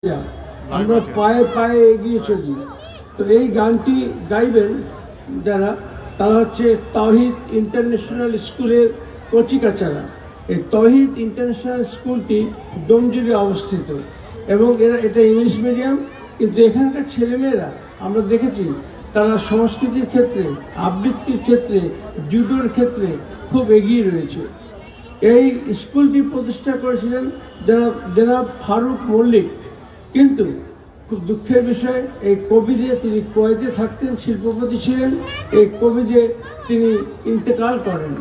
আমরা পায়ে পায়ে এগিয়ে চলি। তো এই গানটি গাইবেন যারা, তারা হচ্ছে তৌহিদ ইন্টারন্যাশনাল স্কুলের কচিকাচারা। এই তৌহিদ ইন্টারন্যাশনাল স্কুলটি ডোমজুড়ে অবস্থিত এবং এটা ইংলিশ মিডিয়াম, কিন্তু এখানকার ছেলেমেয়েরা আমরা দেখেছি তারা সংস্কৃতির ক্ষেত্রে, আবৃত্তির ক্ষেত্রে, জুডোর ক্ষেত্রে খুব এগিয়ে রয়েছে। এই স্কুলটি প্রতিষ্ঠা করেছিলেন জনাব ফারুক মল্লিক, কিন্তু খুব দুঃখের বিষয় এই কোভিডে তিনি কুয়েতে থাকতেন, শিল্পপতি ছিলেন। এই কোভিডে তিনি ইন্তেকাল করেন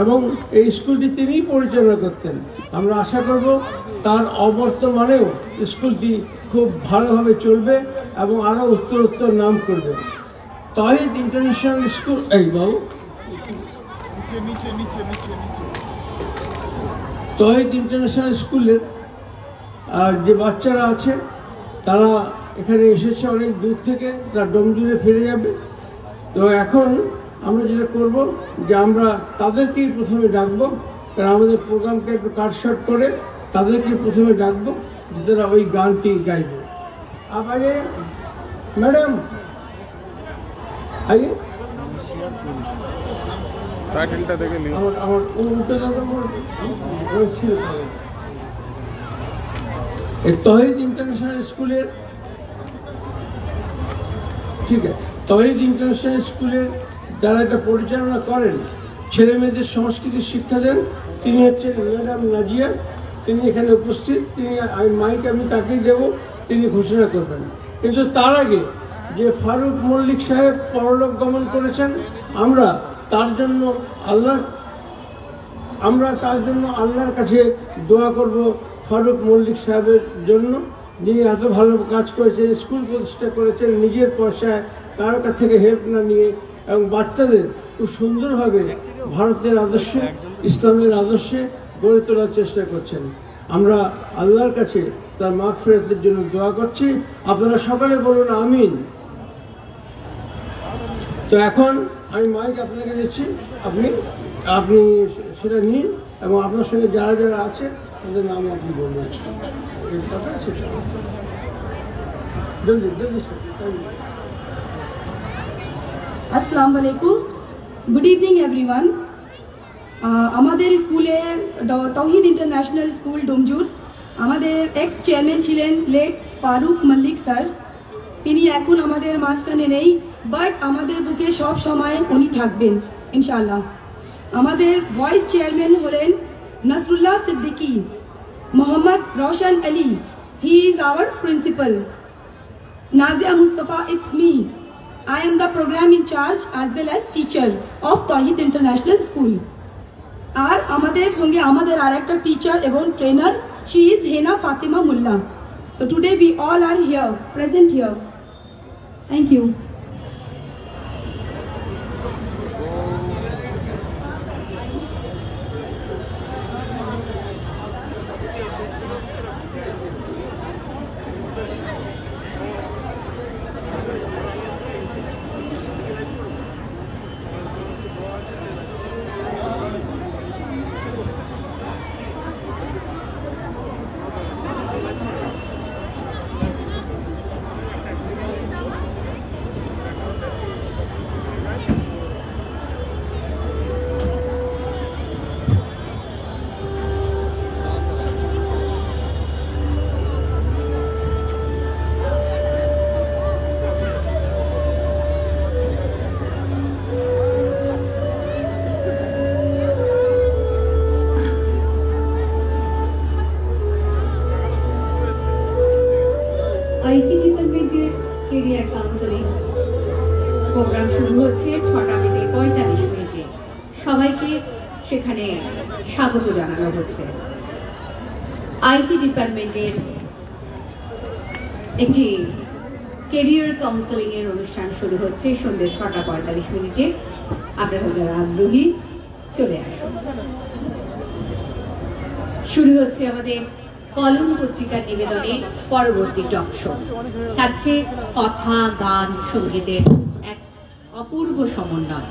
এবং এই স্কুলটি তিনিই পরিচালনা করতেন। আমরা আশা করব তার অবর্তমানেও স্কুলটি খুব ভালোভাবে চলবে এবং আরও উত্তরোত্তর নাম করবে। তৌহিদ ইন্টারন্যাশনাল স্কুল, এই বাবু তৌহিদ ইন্টারন্যাশনাল স্কুলের যে বাচ্চারা আছে তারা এখানে এসেছে অনেক দূর থেকে, তারা ডোমজুড়ে ফিরে যাবে। তো এখন আমরা যেটা করব যে আমরা তাদেরকেই প্রথমে ডাকবো, কারণ আমাদের প্রোগ্রামকে একটু কাটশট করে তাদেরকে প্রথমে ডাকবো, যারা ওই গানটি গাইবে। আগে ম্যাডাম আগে টাইটেলটা দেখে নিও। আমার উল্টো দাদা ছিল এই তৌহিদ ইন্টারন্যাশনাল স্কুলের, ঠিক আছে, তৌহিদ ইন্টারন্যাশনাল স্কুলের যারা এটা পরিচালনা করেন, ছেলে মেয়েদের সংস্কৃতির শিক্ষা দেন, তিনি হচ্ছেন ম্যাডাম নাজিয়া। তিনি এখানে উপস্থিত, আমি তাকেই দেব, তিনি ঘোষণা করবেন। কিন্তু তার আগে যে ফারুক মল্লিক সাহেব পরলোক গমন করেছেন, আমরা তার জন্য আল্লাহর কাছে দোয়া করব ফারুক মল্লিক সাহেবের জন্য, যিনি এত ভালো কাজ করেছেন, স্কুল প্রতিষ্ঠা করেছেন নিজের পয়সায়, কারোর কাছ থেকে হেল্প না নিয়ে, এবং বাচ্চাদের খুব সুন্দরভাবে ভারতের আদর্শে, ইসলামের আদর্শে গড়ে তোলার চেষ্টা করছেন। আমরা আল্লাহর কাছে তার মাগফিরাতের জন্য দোয়া করছি। আপনারা সকালে বলুন আমিন। তো এখন আমি মাইক আপনাকে দিচ্ছি, আপনি সেটা নিন এবং আপনার সঙ্গে যারা যারা আছে তাদের নাম আপনি বলবেন। আসসালামু আলাইকুম, গুড ইভিনিং এভরিওয়ান। আমাদের স্কুলে তৌহিদ ইন্টারন্যাশনাল স্কুল ডোমজুর, আমাদের এক্স চেয়ারম্যান ছিলেন লেট ফারুক মল্লিক স্যার। তিনি এখন আমাদের মাঝখানে নেই, বাট আমাদের বুকে সব সময় উনি থাকবেন ইনশাআল্লাহ। আমাদের ভাইস চেয়ারম্যান হলেন Nasrullah Siddiqui. Mohammad Roshan Ali, he is our principal. Nazia Mustafa, it's me. I am the program in charge as well as teacher of Tauhid International School. আর আমাদের সঙ্গে আমাদের আরেকটা টিচার এবং trainer, she is Hena Fatima Mullah. So today we all are here, present here. Thank you. IT ডিপার্টমেন্টের career counselling programme শুরু হচ্ছে 6:45 সবাইকে সেখানে স্বাগত জানানো হচ্ছে। আইটি ডিপার্টমেন্টের একটি কেরিয়ার কাউন্সেলিং এর অনুষ্ঠান শুরু হচ্ছে সন্ধ্যে 6:45। আপনারা যারা আগ্রহী চলে আসুন। শুরু হচ্ছে আমাদের কলম পত্রিকার নিবেদনে পরবর্তী টক শো। থাকছে কথা, গান, সঙ্গীতের এক অপূর্ব সমন্বয়।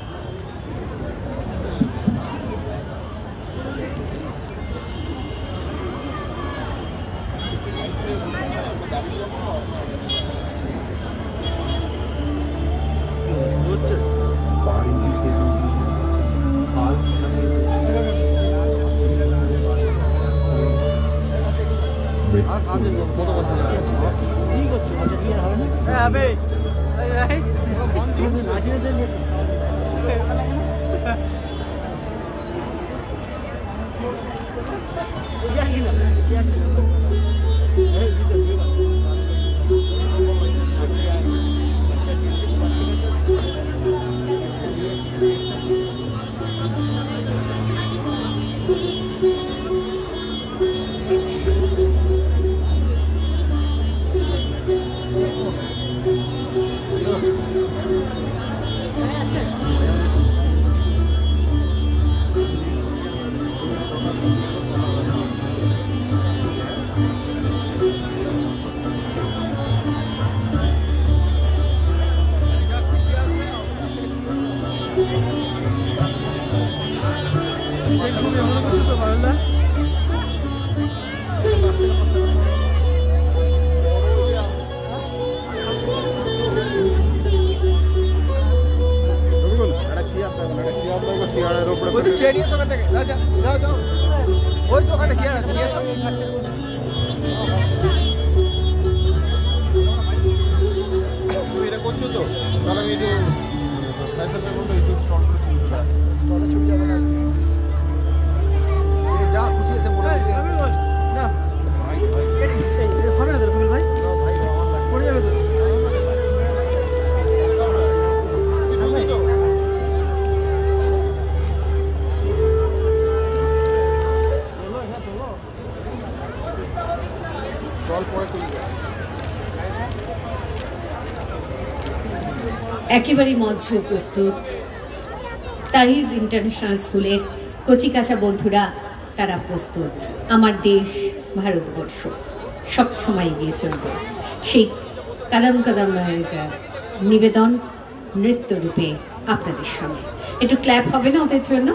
চেয়ারের উপরে ওই তো চেয়ার নিয়ে এসো ওখান থেকে যাও যাও যাও ওই তো ওখানে চেয়ার আছে নিয়ে এসো তুমি এটা করছো তো তাহলে আমি একটু লাইসেন্সের মতো একটু স্টল করে ছবি তুলে স্টলে ছবি যাবে না যা খুশি আছে বলে না ভাই ভাই হবে না তোর ভাই ভাই আমার লাগে পড়ে যাবে তো একেবারেই মঞ্চ প্রস্তুত তাহিদ ইন্টারন্যাশনাল স্কুলের কচিকাঁচা বন্ধুরা, তারা প্রস্তুত আমার দেশ ভারতবর্ষ সবসময় এগিয়ে চলবে সেই কাদাম কাদাম মেহরাজার নিবেদন নৃত্যরূপে আপনাদের সামনে। একটু ক্ল্যাপ হবে না ওদের জন্য?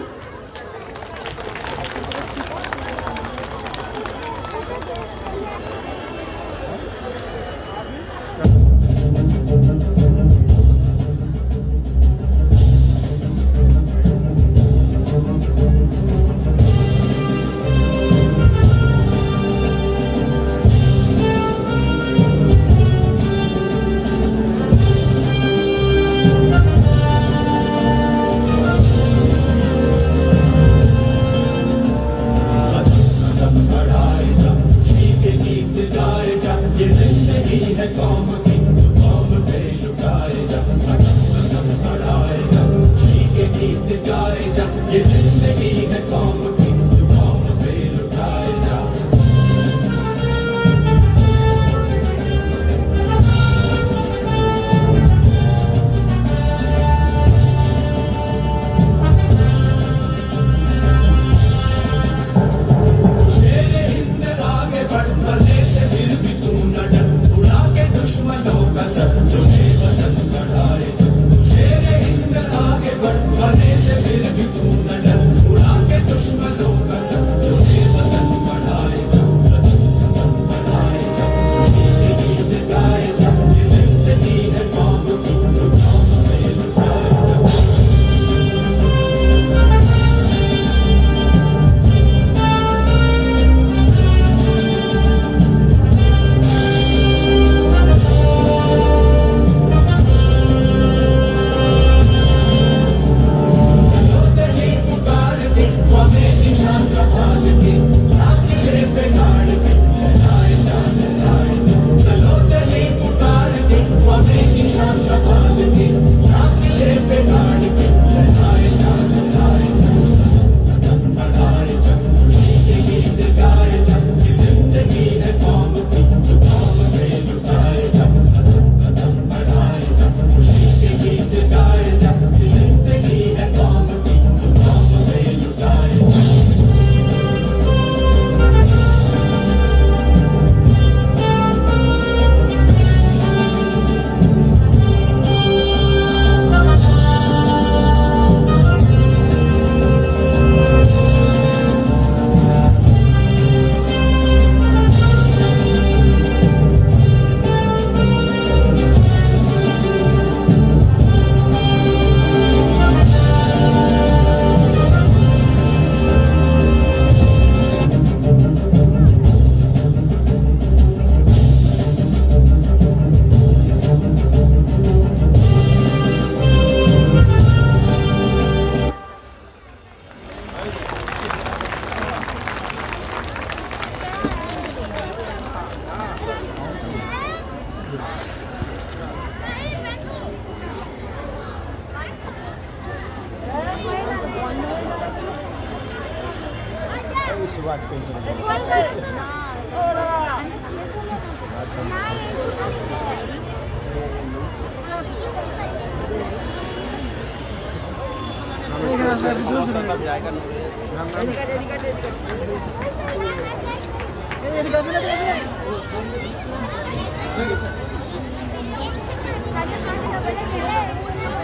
বাট পেয়েছে।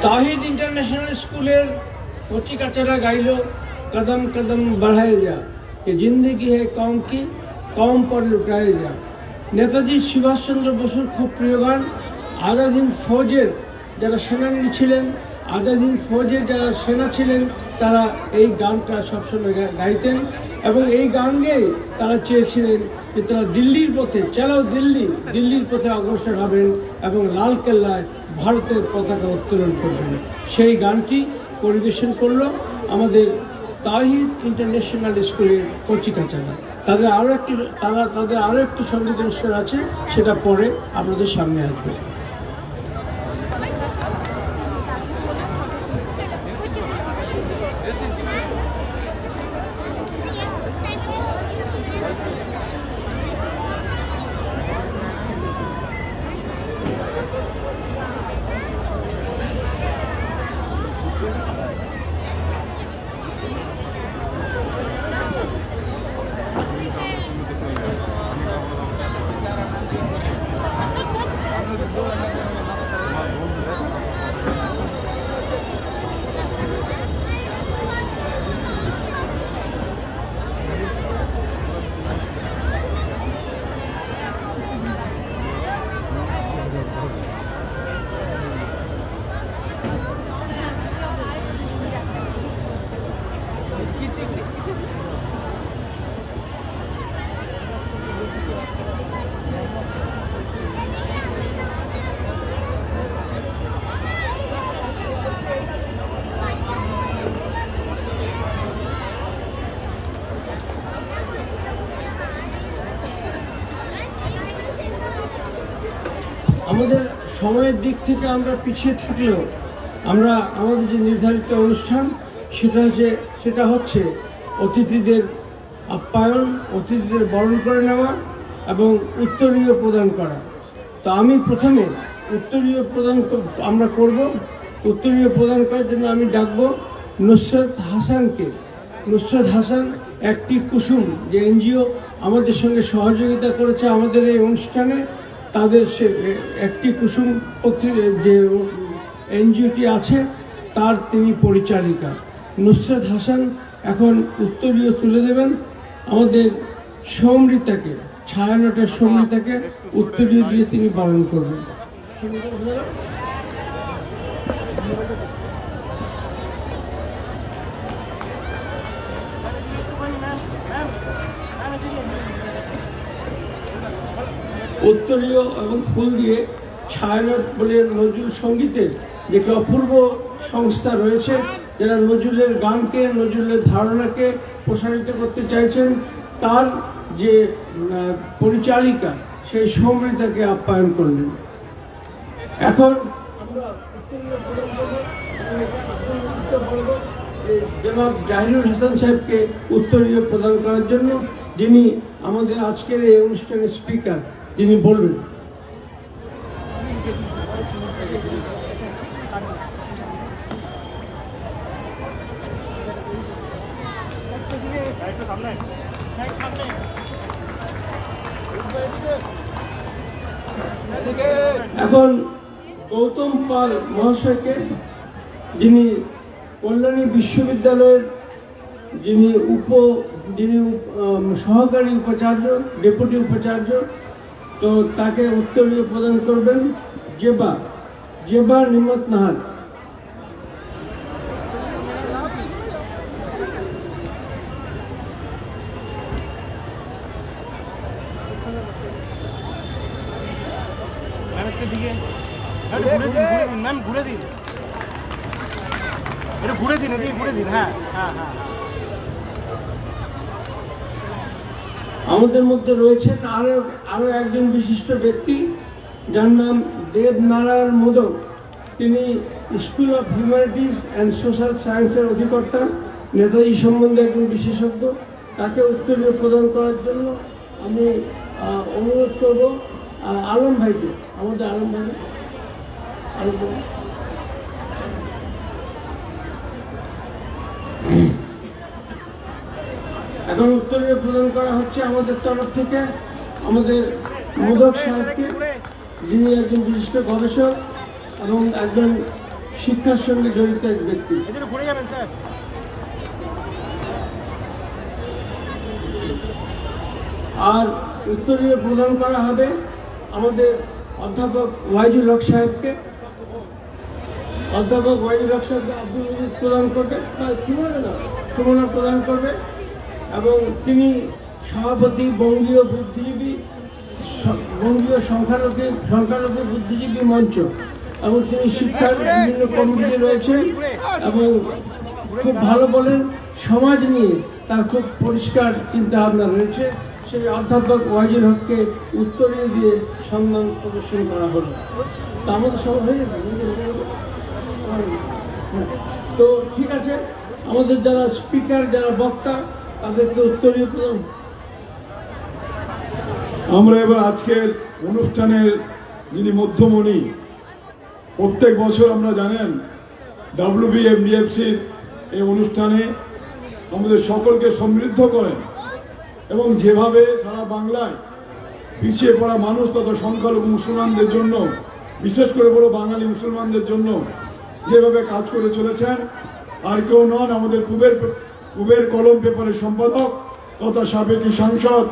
ताहिद इंटरनेशनल स्कूलेर कच्ची कचरा गाइलो कदम कदम बढ़ाए जा ये जिंदगी है कौम की कौम पर लुटाए जा। नेताजी सुभाष चंद्र बसुर खूब प्रिय गान आजादीन फौजेर যারা সেনানী ছিলেন আজাদিন ফৌজের যারা সেনা ছিলেন তারা এই গানটা সবসময় গাইতেন এবং এই গান গেয়ে তারা চেয়েছিলেন যে তারা দিল্লির পথে চালাও দিল্লির পথে অগ্রসর হবেন এবং লালকেল্লায় ভারতের পতাকা উত্তোলন করবেন। সেই গানটি পরিবেশন করলো আমাদের তাহিদ ইন্টারন্যাশনাল স্কুলের কচিকাচারা। তাদের আরও একটি সঙ্গীত অনুষ্ঠান আছে, সেটা পরে আপনাদের সামনে আসবে। আমাদের সময়ের দিক থেকে আমরা পিছিয়ে থাকলেও আমরা আমাদের যে নির্ধারিত অনুষ্ঠান সেটা হচ্ছে অতিথিদের আপ্যায়ন, অতিথিদের বরণ করে নেওয়া এবং উত্তরীয় প্রদান করা। তো আমি প্রথমে উত্তরীয় প্রদান আমরা করব। উত্তরীয় প্রদান করার জন্য আমি ডাকবো নুসরত হাসানকে। নুসরত হাসান একটি কুসুম যে এনজিও আমাদের সঙ্গে সহযোগিতা করেছে আমাদের এই অনুষ্ঠানে, তাদের সে একটি কুসুম যে এনজিওটি আছে তার তিনি পরিচালিকা। নুসরত হাসান এখন উত্তরীয় তুলে দেবেন। আমাদের সমৃতাকে, ছায়ানটের সমৃতাকে উত্তরীয় দিয়ে তিনি পালন করবেন। উত্তরীয় এবং ফুল দিয়ে ছায়ানট বলে নজরুল সঙ্গীতের যে একটি অপূর্ব সংস্থা রয়েছে, যারা নজরুলের গানকে, নজরুলের ধারণাকে প্রসারিত করতে চাইছেন, তার যে পরিচালিকা সেই সমৃতাকে আপ্যায়ন করলেন। এখন আমরা জনাব জাহিরুল হাসান সাহেবকে উত্তরীয় প্রদান করার জন্য, যিনি আমাদের আজকের এই অনুষ্ঠানের স্পিকার, তিনি বলবেন। এখন গৌতম পাল মহাশয়কে, যিনি কল্যাণী বিশ্ববিদ্যালয়ের যিনি সহকারী উপাচার্য, ডেপুটি উপাচার্য, তো তাকে উত্তরীয় প্রদান করবেন জেবা নিমত নাহার। আমাদের মধ্যে রয়েছেন আরো একজন বিশিষ্ট ব্যক্তি, যার নাম দেবনারায়ণ মোদক। তিনি school of humanities and social সায়েন্সের অধিকর্তা, নেতাজি সম্বন্ধে একজন বিশেষজ্ঞ। তাকে উত্তরীয় প্রদান করার জন্য আমি অনুরোধ করব আলম ভাইকে, আমাদের আলম ভাই। এখন উত্তরীয় প্রদান করা হচ্ছে আমাদের তরফ থেকে আমাদের মোদক সাহেবকে, যিনি একজন বিশিষ্ট গবেষক এবং একজন শিক্ষার সঙ্গে জড়িত এক ব্যক্তি। আর উত্তরীয় প্রদান করা হবে আমাদের অধ্যাপক ওয়াইজুল হক সাহেবকে। অধ্যাপক ওয়াইজুল হক সাহেবকে আব্দুল মজিদ প্রদান করবে, সুমনা প্রদান করবে, এবং তিনি সভাপতি বঙ্গীয় বুদ্ধিজীবী, বঙ্গীয় সংখ্যালঘু বুদ্ধিজীবী মঞ্চ, এবং তিনি শিক্ষার বিভিন্ন কমিটিতে রয়েছেন এবং খুব ভালো বলেন। সমাজ নিয়ে তার খুব পরিষ্কার চিন্তা ভাবনা রয়েছে। সেই অধ্যাপক ওয়াইজুল হককে উত্তরীয় দিয়ে সম্মান প্রদর্শন করা হলো। তা আমাদের সব হয়ে যাবে। তো ঠিক আছে, আমাদের যারা স্পিকার, যারা বক্তা, তাদেরকে উত্তরীয় প্রদান। আমরা এবার আজকের অনুষ্ঠানের যিনি মধ্যমণি, প্রত্যেক বছর আমরা জানেন WBMDFCর এই অনুষ্ঠানে আমাদের সকলকে সমৃদ্ধ করেন এবং যেভাবে সারা বাংলায় পিছিয়ে পড়া মানুষ তথা সংখ্যালঘু মুসলমানদের জন্য, বিশেষ করে বড় বাঙালি মুসলমানদের জন্য যেভাবে কাজ করে চলেছেন, আর কেউ নন আমাদের পূবের কলম পেপারের সম্পাদক তথা সাবেকি সাংসদ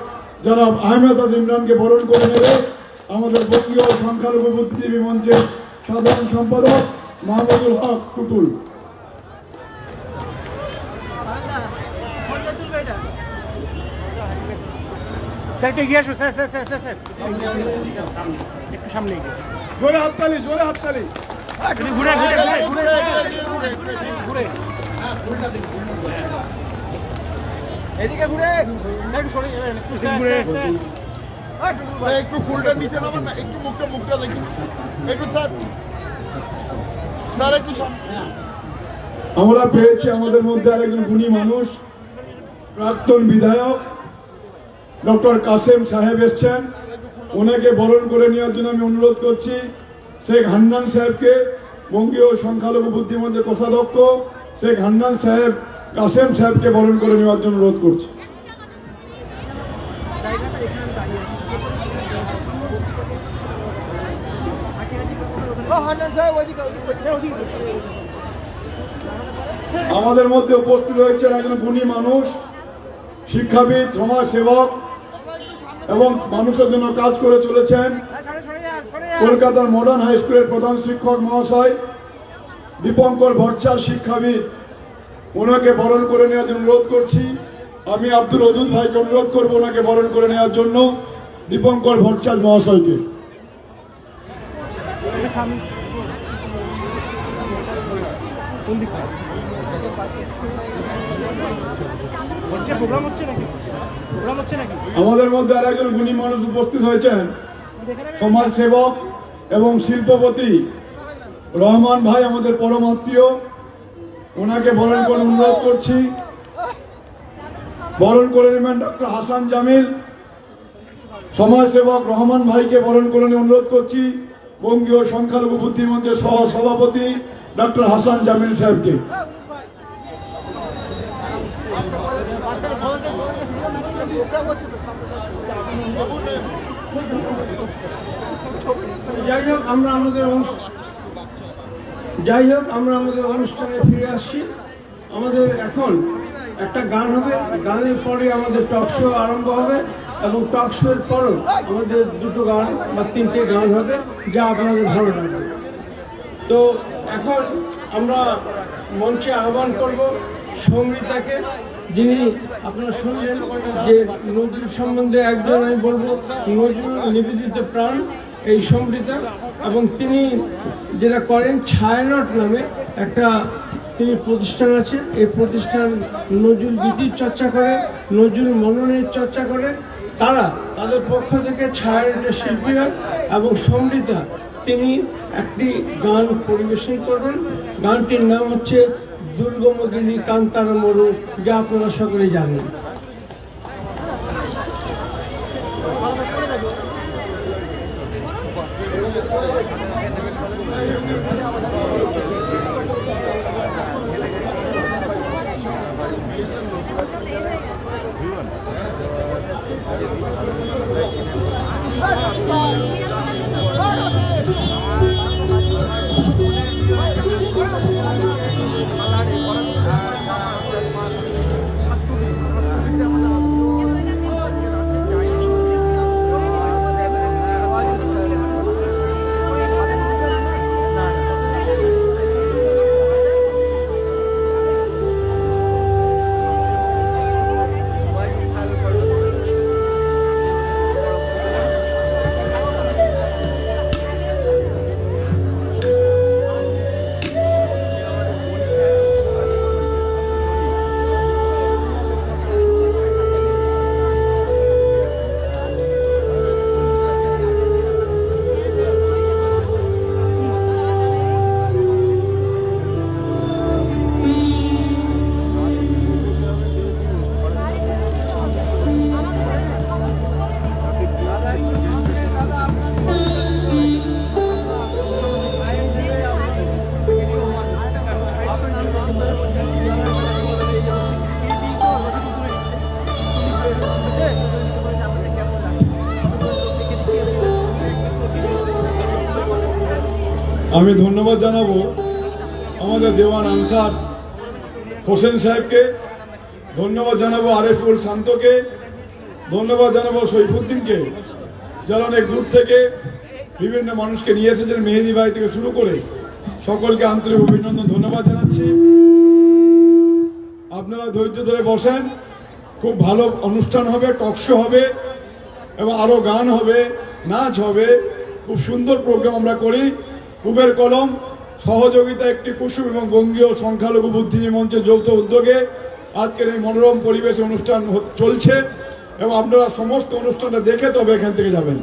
জনাব আহমেদ ইমরানকে বরণ করে নেবে আমাদের বঙ্গীয় সংখ্যালঘু বুদ্ধিজীবী মঞ্চের সাধারণ সম্পাদক মাহমুদুল হক টুটুল। জোরে হাততালি, জোরে হাততালি। এদিকে ঘুরে একটু ফুলটা নিচে নামান না, একটু মুখটা দেখি একটু স্যার, একটু আমরা পেয়েছি আমাদের মধ্যে আরেকজন গুণী মানুষ, প্রাক্তন বিধায়ক ডক্টর কাসেম সাহেব এসছেন। ওনাকে বরণ করে নেওয়ার জন্য আমি অনুরোধ করছি শেখ হান্নান সাহেবকে, বঙ্গীয় সংখ্যালঘু বুদ্ধিমন্ত্রের কোষাধ্যক্ষ শেখ হান্নান সাহেব কাসেম সাহেবকে বরণ করে নেওয়ার জন্য অনুরোধ করছি। আমাদের মধ্যে উপস্থিত হয়েছেন একজন গুণী মানুষ, শিক্ষাবিদ, সমাজ সেবক এবং মানুষের জন্য কাজ করে চলেছেন, কলকাতার মডার্ন হাই স্কুলের প্রধান শিক্ষক মহাশয় দীপঙ্কর ভট্টাচার্য, শিক্ষাবিদ। ওনাকে বরণ করে নেওয়ার জন্য অনুরোধ করছি। আমি আব্দুল ওদুদ ভাইকে অনুরোধ করবো ওনাকে বরণ করে নেওয়ার জন্য, দীপঙ্কর ভট্টাচার্য মহাশয়কে। আমাদের মধ্যে আর একজন গুণী মানুষ উপস্থিত হয়েছেন, সমাজ সেবক এবং শিল্পপতি রহমান ভাই, আমাদের পরম আত্মীয়। ওনাকে বরণ করে অনুরোধ করছি। বরণ করে নেবেন ডক্টর হাসান জামিল। সমাজ সেবক রহমান ভাইকে বরণ করে নিয়ে অনুরোধ করছি বঙ্গীয় সংখ্যালঘু বুদ্ধিমন্ত্রের সহ সভাপতি ডক্টর হাসান জামিল সাহেবকে। যাই হোক আমরা আমাদের অনুষ্ঠানে ফিরে আসছি। আমাদের এখন একটা গান হবে, গানের পরে আমাদের টক শো আরম্ভ হবে এবং টক শো এর পরও আমাদের দুটো গান বা তিনটে গান হবে যা আপনাদের ভালো লাগবে। তো এখন আমরা মঞ্চে আহ্বান করব সমৃতাকে, যিনি আপনারা শুনলেন যে নজরুল সম্বন্ধে একজন আমি বলবো নজরুল নিবেদিত প্রাণ এই সমৃতা, এবং তিনি যেটা করেন ছায়ানট নামে একটা তিনি প্রতিষ্ঠান আছে। এই প্রতিষ্ঠান নজরুল গীতির চর্চা করে, নজরুল মননের চর্চা করে। তারা তাদের পক্ষ থেকে ছায়ানটের শিল্পীরা এবং সমৃতা তিনি একটি গান পরিবেশন করবেন। গানটির নাম হচ্ছে দুর্গমগিরি কান্তার মরু, যা আপনারা সকলে জানেন। আমি ধন্যবাদ জানাবো আমাদের দেওয়ান আনসার হোসেন সাহেবকে, ধন্যবাদ জানাবো আরেফুল শান্তকে, ধন্যবাদ জানাবো সৈফুদ্দিনকে, যারা অনেক দূর থেকে বিভিন্ন মানুষকে নিয়ে এসেছেন, মেহেদি ভাই থেকে শুরু করে সকলকে আন্তরিক অভিনন্দন ধন্যবাদ জানাচ্ছি। আপনারা ধৈর্য ধরে বসেন, খুব ভালো অনুষ্ঠান হবে, টক শো হবে এবং আরও গান হবে, নাচ হবে, খুব সুন্দর প্রোগ্রাম আমরা করি। কুবের কলম সহযোগিতা একটি কুসুম এবং বঙ্গীয় সংখ্যালঘু বুদ্ধিজীবী মঞ্চের যৌথ উদ্যোগে আজকের এই মনোরম পরিবেশ অনুষ্ঠান চলছে এবং আপনারা সমস্ত অনুষ্ঠানটা দেখে তবে এখান থেকে যাবেন।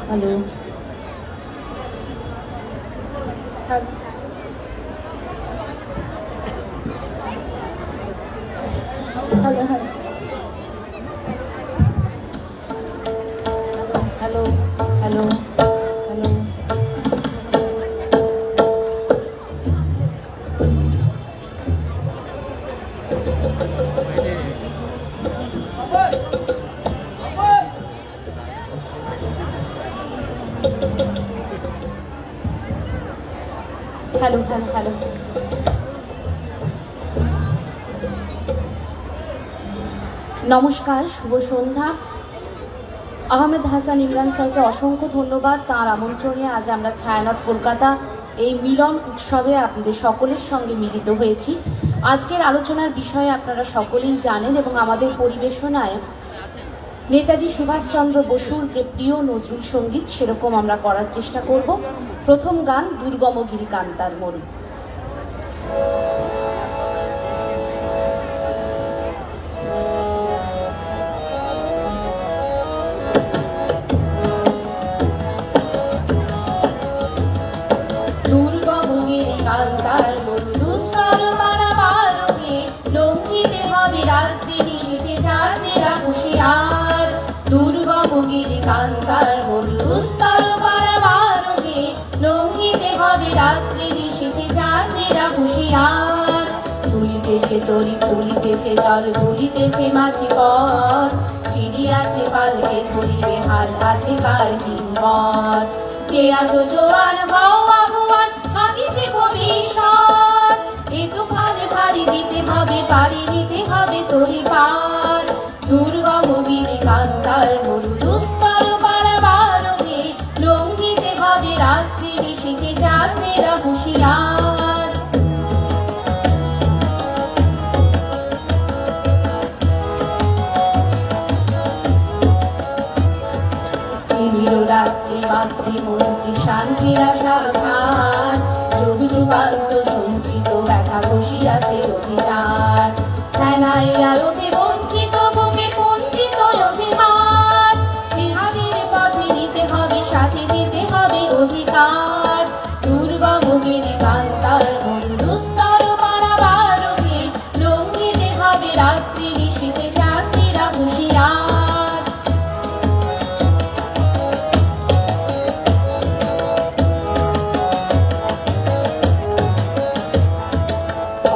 Hello hello hello hello hello hello hello hello নমস্কার, শুভ সন্ধ্যা। আহমেদ হাসান ইমরান স্যারকে অসংখ্য ধন্যবাদ। তাঁর আমন্ত্রণে আজ আমরা ছায়ানট কলকাতা এই মিলন উৎসবে আপনাদের সকলের সঙ্গে মিলিত হয়েছি। আজকের আলোচনার বিষয়ে আপনারা সকলেই জানেন এবং আমাদের পরিবেশনায় নেতাজি সুভাষচন্দ্র বসুর যে প্রিয় নজরুল সঙ্গীত সেরকম আমরা করার চেষ্টা করব। প্রথম গান দুর্গমগিরি কান্তার মরু। দুর্গমগিরি কান্তার মরু দুস্তর পারাবার হে, লঙ্ঘিতে হবে রাত্রি নিশীথে যাত্রীরা হুঁশিয়ার। দুর্গমগিরি কান্তার মরু দুস্তর পারাবার হে, লঙ্ঘিতে হবে রাত্রি নিশীথে যাত্রীরা হুঁশিয়ার। তুলিতেছে তরি তুলিতেছে জল ভুলিতেছে মাঝি পথ, চিড়িয়াছে পালকে ধরিবে হাল আছে কার হিম্মত। কে আছো জোয়ান হও আগুয়ান, হাঁকিছে ভবিষ্যৎ। এ তুফানে পাড়ি দিতে হবে, পাড়ি দিতে হবে তরি পার। দুর্গমগিরি কান্তার মরু দুস্তর পারাবার হে, লঙ্ঘিতে হবে রাত্রি নিশীথে যাত্রীরা হুঁশিয়ার। রাত্রি মাতৃমন্ত্রী শান্তিরা সাবধান, যুগ যুগান্ত সঞ্চিত ব্যথা বসিয়াছে অভিযান। ফেনাইয়া ওঠে বঞ্চিত বুকে কুঞ্চিত অভিমান, জিহাদের পথে দিতে হবে সাথে দিতে হবে অধিকার। দুর্গমগিরি কান্তার মরু দুস্তর পারাবার হে, লঙ্ঘিতে হবে রাত্রি নিশীথে যাত্রীরা হুঁশিয়ার।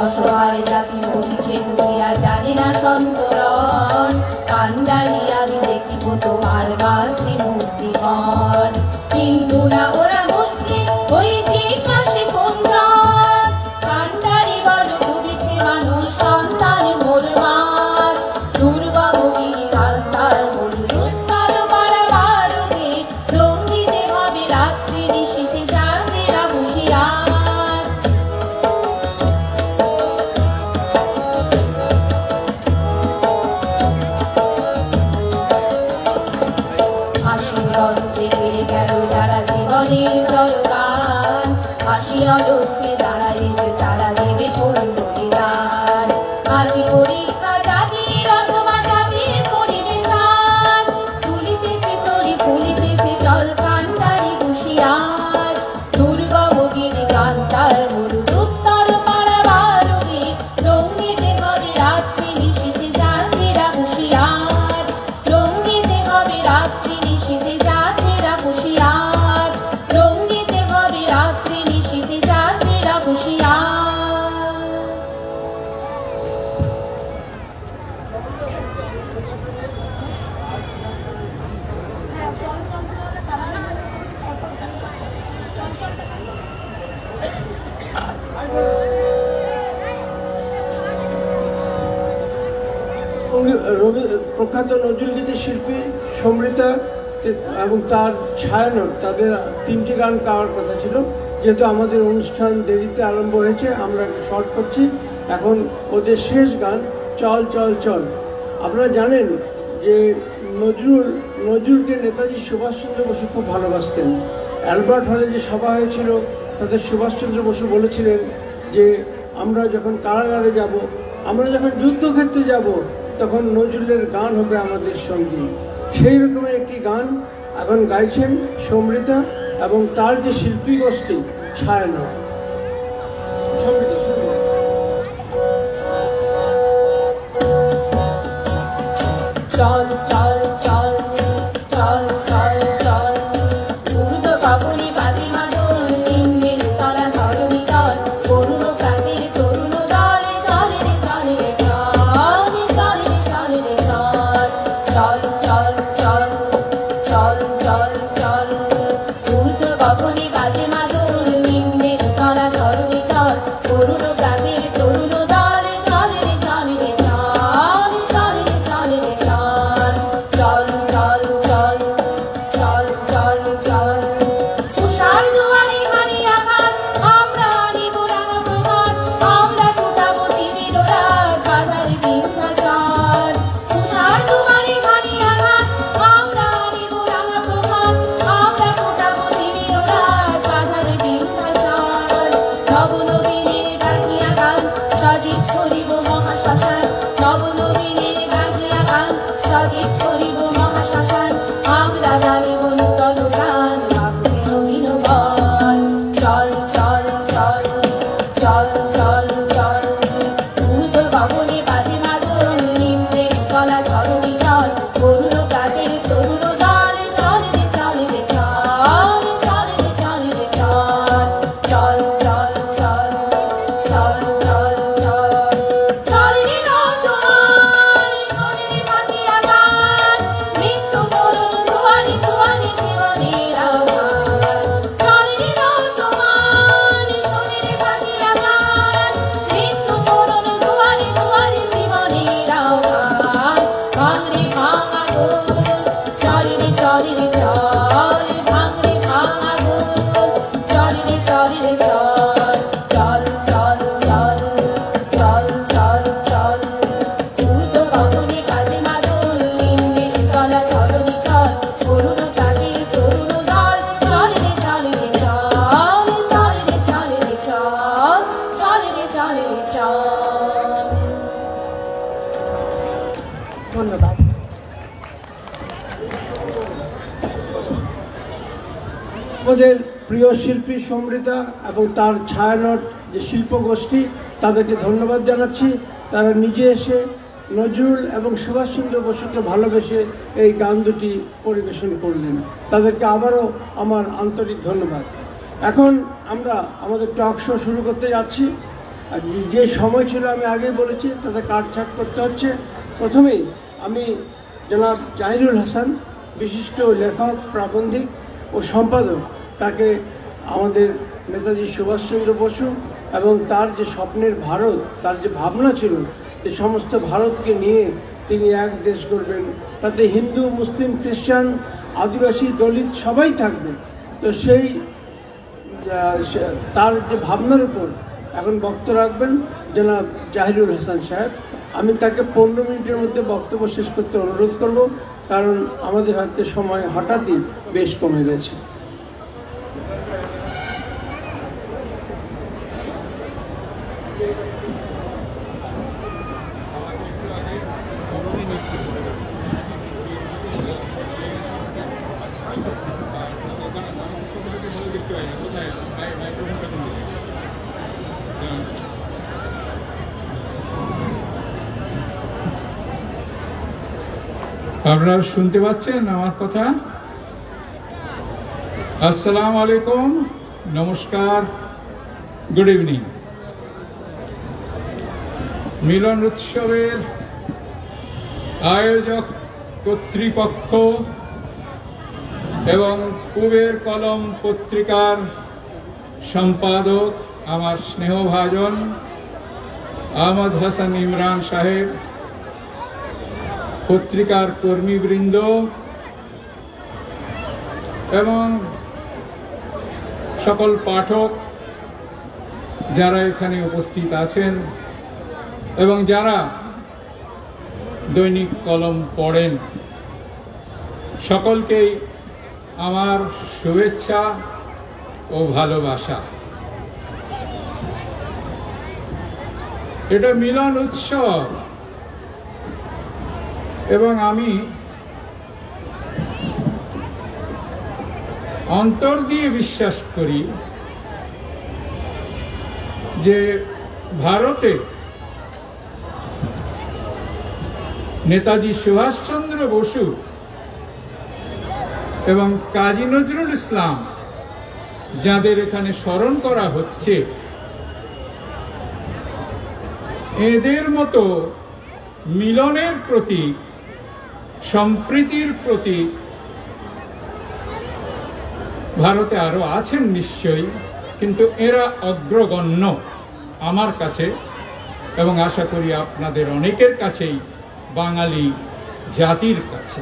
অসহায় জাতি মরিছে দুনিয়া জানে না সন্তরণ, কান্ডারি আগে দেখিব তোমার মাতৃমূর্তিমন। কিন্তু না ওরা মুসলিম ওই জিজ্ঞাসে কোনজন, কান্ডারি বড় ডুবেছে মানুষ সন্তান মোরমার। দুর্গমগিরি কান্তার মরু দুস্তর পারাবার হে, লঙ্ঘিতে হবে রাত্রি নিশীথে যাত্রীরা হুঁশিয়ার। আশীর্বাদে গেল যারা জীবনের জয়গান, হাসি অলক্ষ্যে দাঁড়াইছে তারা দেবে কোন বলিদান। আজি পরীক্ষা জাতির অথবা জাতির পরিবেশান, তুলিতেছে তরি ফুলিতেছে জল কান্ডারি হুঁশিয়ার। দুর্গমগিরি কান্তার মরু দুস্তর পারাবার হে, লঙ্ঘিতে হবে রাত্রি নিশীথে যাত্রীরা হুঁশিয়ার। লঙ্ঘিতে হবে রাত্রি নিশীথে যাত্রীরা হুঁশিয়ার। লঙ্ঘিতে হবে রাত্রি নিশীথে যাত্রীরা হুঁশিয়ার। প্রখ্যাত নজরুলগীতি শিল্পী সমৃতা এবং তার ছায়ানট তাদের তিনটি গান গাওয়ার কথা ছিল। যেহেতু আমাদের অনুষ্ঠান দেরিতে আরম্ভ হয়েছে, আমরা শর্ট করছি। এখন ওদের শেষ গান চল চল চল। আপনারা জানেন যে নজরুলকে নেতাজি সুভাষচন্দ্র বসু খুব ভালোবাসতেন। অ্যালবার্ট হলে যে সভা হয়েছিল তাতে সুভাষচন্দ্র বসু বলেছিলেন যে আমরা যখন কারাগারে যাব, আমরা যখন যুদ্ধক্ষেত্রে যাব, তখন নজরুলের গান হবে আমাদের সঙ্গী। সেই রকমের একটি গান এখন গাইছেন সমৃতা এবং তার যে শিল্পী গোষ্ঠী ছায়ানট। সমৃতা, সমৃতা। চল চল চল চল চল চল উর্ধ গগনে বাজে মাদল নিম্নের তলা ধরণী তল করুণ প্রাণের তরুণ দলে চলে রে চলে রে চল চলে রে চল চল চল চল চল চল চল উর্ধ গগনে বাজে মাদল নিম্নের তলা ধরণী তল করুণ প্রাণের তরুণ দলে চলে রে চলে রে চলে রে চলে রে চল চল চল চল চল চল চল তুষার জোয়ারে হানি আঘাত আমরা আনিব রাঙা প্রভাত আমরা ছুটাবো জীবের রাত বাধার বিন্ধ্যাচল তুষার জোয়ারে হানি আঘাত আমরা আনিব রাঙা প্রভাত আমরা ছুটাবো জীবের রাত বাধার বিন্ধ্যাচল নবনবীনের গাহিয়া গান সজীব করিব মহাশ্মশান নবনবীনের গাহিয়া গান সজীব করিব মহাশ্মশান আমরা গাইব নূতন গান বাহুরে নবীন বল চল চল চল চল চল চল উর্ধ গগনে বাজে মাদল নিম্নে গলা ধরণী চল করুণ প্রাতের তরুণ দল চল রে চল রে চল চল রে চল রে চল চল চল চল চল চল চল চল রে নজওয়ান শোনে রে ভাগিয়া গান মৃত্যু তরুণ দুয়ারে দুয়ারে জীবনের আহ্বান চল রে নজওয়ান শোনে রে ভাগিয়া গান মৃত্যু তরুণ দুয়ারে দুয়ারে জীবনের আহ্বান ভাঙরে ভাঙা গোল চল রে চল রে চল ভাঙরে ভাঙা গোল চল রে চল রে চল চল চল চল চল চল চল উর্ধ গগনে বাজে মাদল নিম্নে তলা ধরণী চল করুণ প্রাণের তরুণ দল চল রে চল রে চল চল রে চল রে চল চল রে চল রে চল। ধন্যবাদ। আমাদের প্রিয় শিল্পী সমৃতা এবং তার ছায়ানট যে শিল্প গোষ্ঠী তাদেরকে ধন্যবাদ জানাচ্ছি। তারা নিজে এসে নজরুল এবং সুভাষচন্দ্র বসুকে ভালোবেসে এই গান দুটি পরিবেশন করলেন। তাদেরকে আবারও আমার আন্তরিক ধন্যবাদ। এখন আমরা আমাদের টক শো শুরু করতে যাচ্ছি। আর যে সময় ছিল আমি আগেই বলেছি তাতে কাটছাট করতে হচ্ছে। প্রথমেই আমি জনাব জাহিরুল হাসান, বিশিষ্ট লেখক, প্রাবন্ধিক ও সম্পাদক, তাকে আমাদের নেতাজি সুভাষচন্দ্র বসু এবং তার যে স্বপ্নের ভারত, তার যে ভাবনা ছিল যে সমস্ত ভারতকে নিয়ে তিনি এক দেশ করবেন, তাতে হিন্দু, মুসলিম, খ্রিস্টান, আদিবাসী, দলিত সবাই থাকবে। তো সেই তার যে ভাবনার উপর এখন বক্তব্য রাখবেন জনাব জাহিরুল হাসান সাহেব। আমি তাকে 15 মিনিটের মধ্যে বক্তব্য শেষ করতে অনুরোধ করব, কারণ আমাদের হাতে সময় হঠাৎই বেশ কমে গেছে। আপনারা শুনতে পাচ্ছেন আমার কথা? আসসালামু আলাইকুম, নমস্কার, গুড ইভিনিং। মিলন উৎসবের আয়োজক কর্তৃপক্ষ এবং কুবের কলম পত্রিকার সম্পাদক আমার স্নেহভাজন আহমদ হাসান ইমরান সাহেব, পত্রিকার কর্মীবৃন্দ এবং সকল পাঠক যারা এখানে উপস্থিত আছেন এবং যারা দৈনিক কলম পড়েন, সকলকেই আমার শুভেচ্ছা ও ভালোবাসা। এটা মিলন উৎসব এবং আমি অন্তর দিয়ে বিশ্বাস করি যে ভারতে নেতাজি সুভাষচন্দ্র বসু এবং কাজী নজরুল ইসলাম যাদের এখানে স্মরণ করা হচ্ছে, এদের মতো মিলনের প্রতীক, সম্প্রীতির প্রতীক ভারতে আরো আছেন নিশ্চয়ই, কিন্তু এরা অগ্রগণ্য আমার কাছে এবং আশা করি আপনাদের অনেকের কাছেই, বাঙালি জাতির কাছে।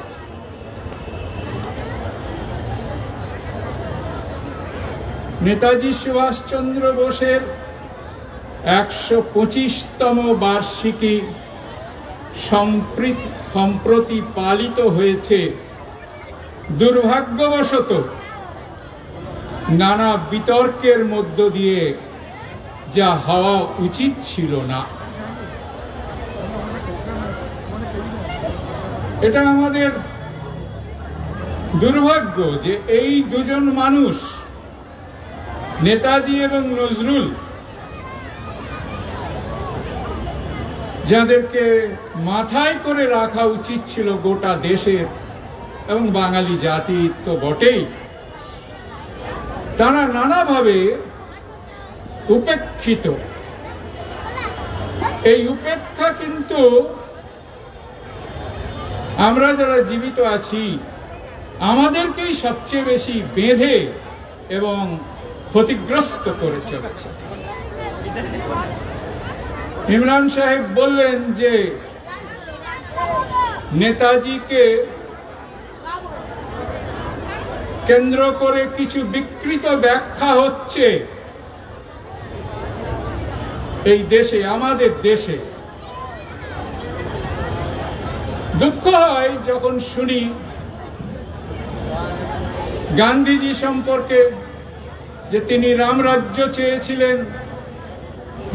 নেতাজি সুভাষচন্দ্র বোসের ১২৫তম বার্ষিকী সম্প্রতি পালিত হয়েছে। দুর্ভাগ্যবশত নানা বিতর্কের মধ্য দিয়ে যা হওয়া উচিত ছিল না। এটা আমাদের দুর্ভাগ্য যে এই দুজন মানুষ, নেতাজি এবং নজরুল, যাদেরকে মাথায় করে রাখা উচিত ছিল গোটা দেশের এবং বাঙালি জাতির তো বটেই, তারা নানাভাবে উপেক্ষিত। এই উপেক্ষা কিন্তু আমরা যারা জীবিত আছি আমাদেরকেই সবচেয়ে বেশি বেঁধে এবং ক্ষতিগ্রস্ত করে চলেছে। ইমরান সাহেব বললেন যে নেতাজিকে কেন্দ্র করে কিছু বিকৃত ব্যাখ্যা হচ্ছে এই দেশে, আমাদের দেশে। দুঃখ হয় যখন শুনি গান্ধীজি সম্পর্কে যে তিনি রামরাজ্য চেয়েছিলেন,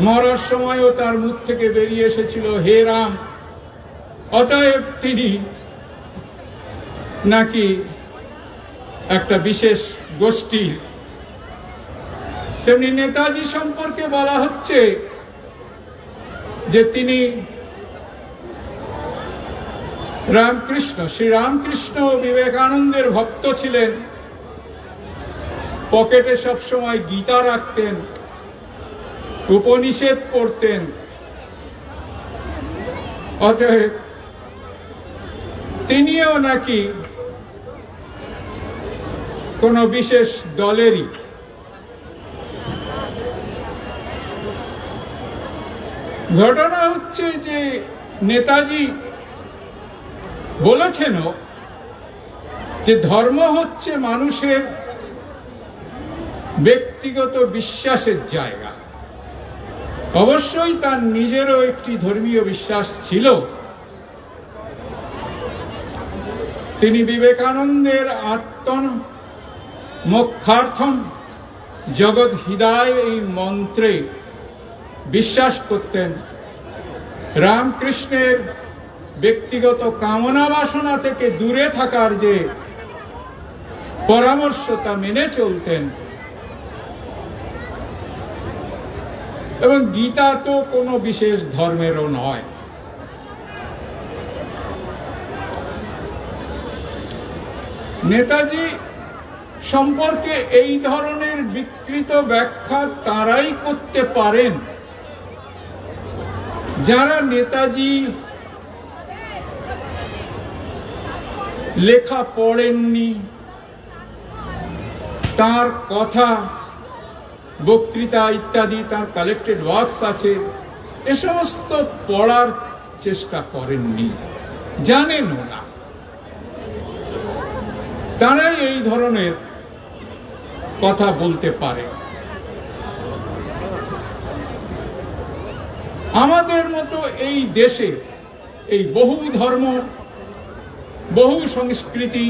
মরার সময়ও তার মুখ থেকে বেরিয়ে এসেছিল হে রাম, অতএব তিনি নাকি একটা বিশেষ গোষ্ঠী। তেমনি নেতাজি সম্পর্কে বলা হচ্ছে যে তিনি রামকৃষ্ণ, শ্রী রামকৃষ্ণ বিবেকানন্দের ভক্ত ছিলেন, পকেটে সবসময় গীতা রাখতেন, উপনিষদ পড়তেন, অতএব তিনিও নাকি কোন বিশেষ দলেরই। ঘটনা হচ্ছে যে নেতাজি বলেছেন যে ধর্ম হচ্ছে মানুষের ব্যক্তিগত বিশ্বাসের জায়গা। অবশ্যই তার নিজেরও একটি ধর্মীয় বিশ্বাস ছিল। তিনি বিবেকানন্দের মোক্ষার্থম জগৎ হিদায় এই মন্ত্রে বিশ্বাস করতেন। রামকৃষ্ণের ব্যক্তিগত কামনা বাসনা থেকে দূরে থাকার যে পরামর্শ তা মেনে চলতেন। এবং গীতা তো কোনো বিশেষ ধর্মেরও নয়। নেতাজি সম্পর্কে এই ধরনের বিকৃত ব্যাখ্যা তারাই করতে পারেন যারা নেতাজি লেখা পড়েননি, তার কথা, বক্তৃতা ইত্যাদি, তার কালেক্টেড ওয়ার্কস আছে, এ সমস্ত পড়ার চেষ্টা করেননি, জানেনও না। তারাই এই ধরনের কথা বলতে পারে। আমাদের মতো এই দেশে এই বহু ধর্ম, বহু সংস্কৃতি,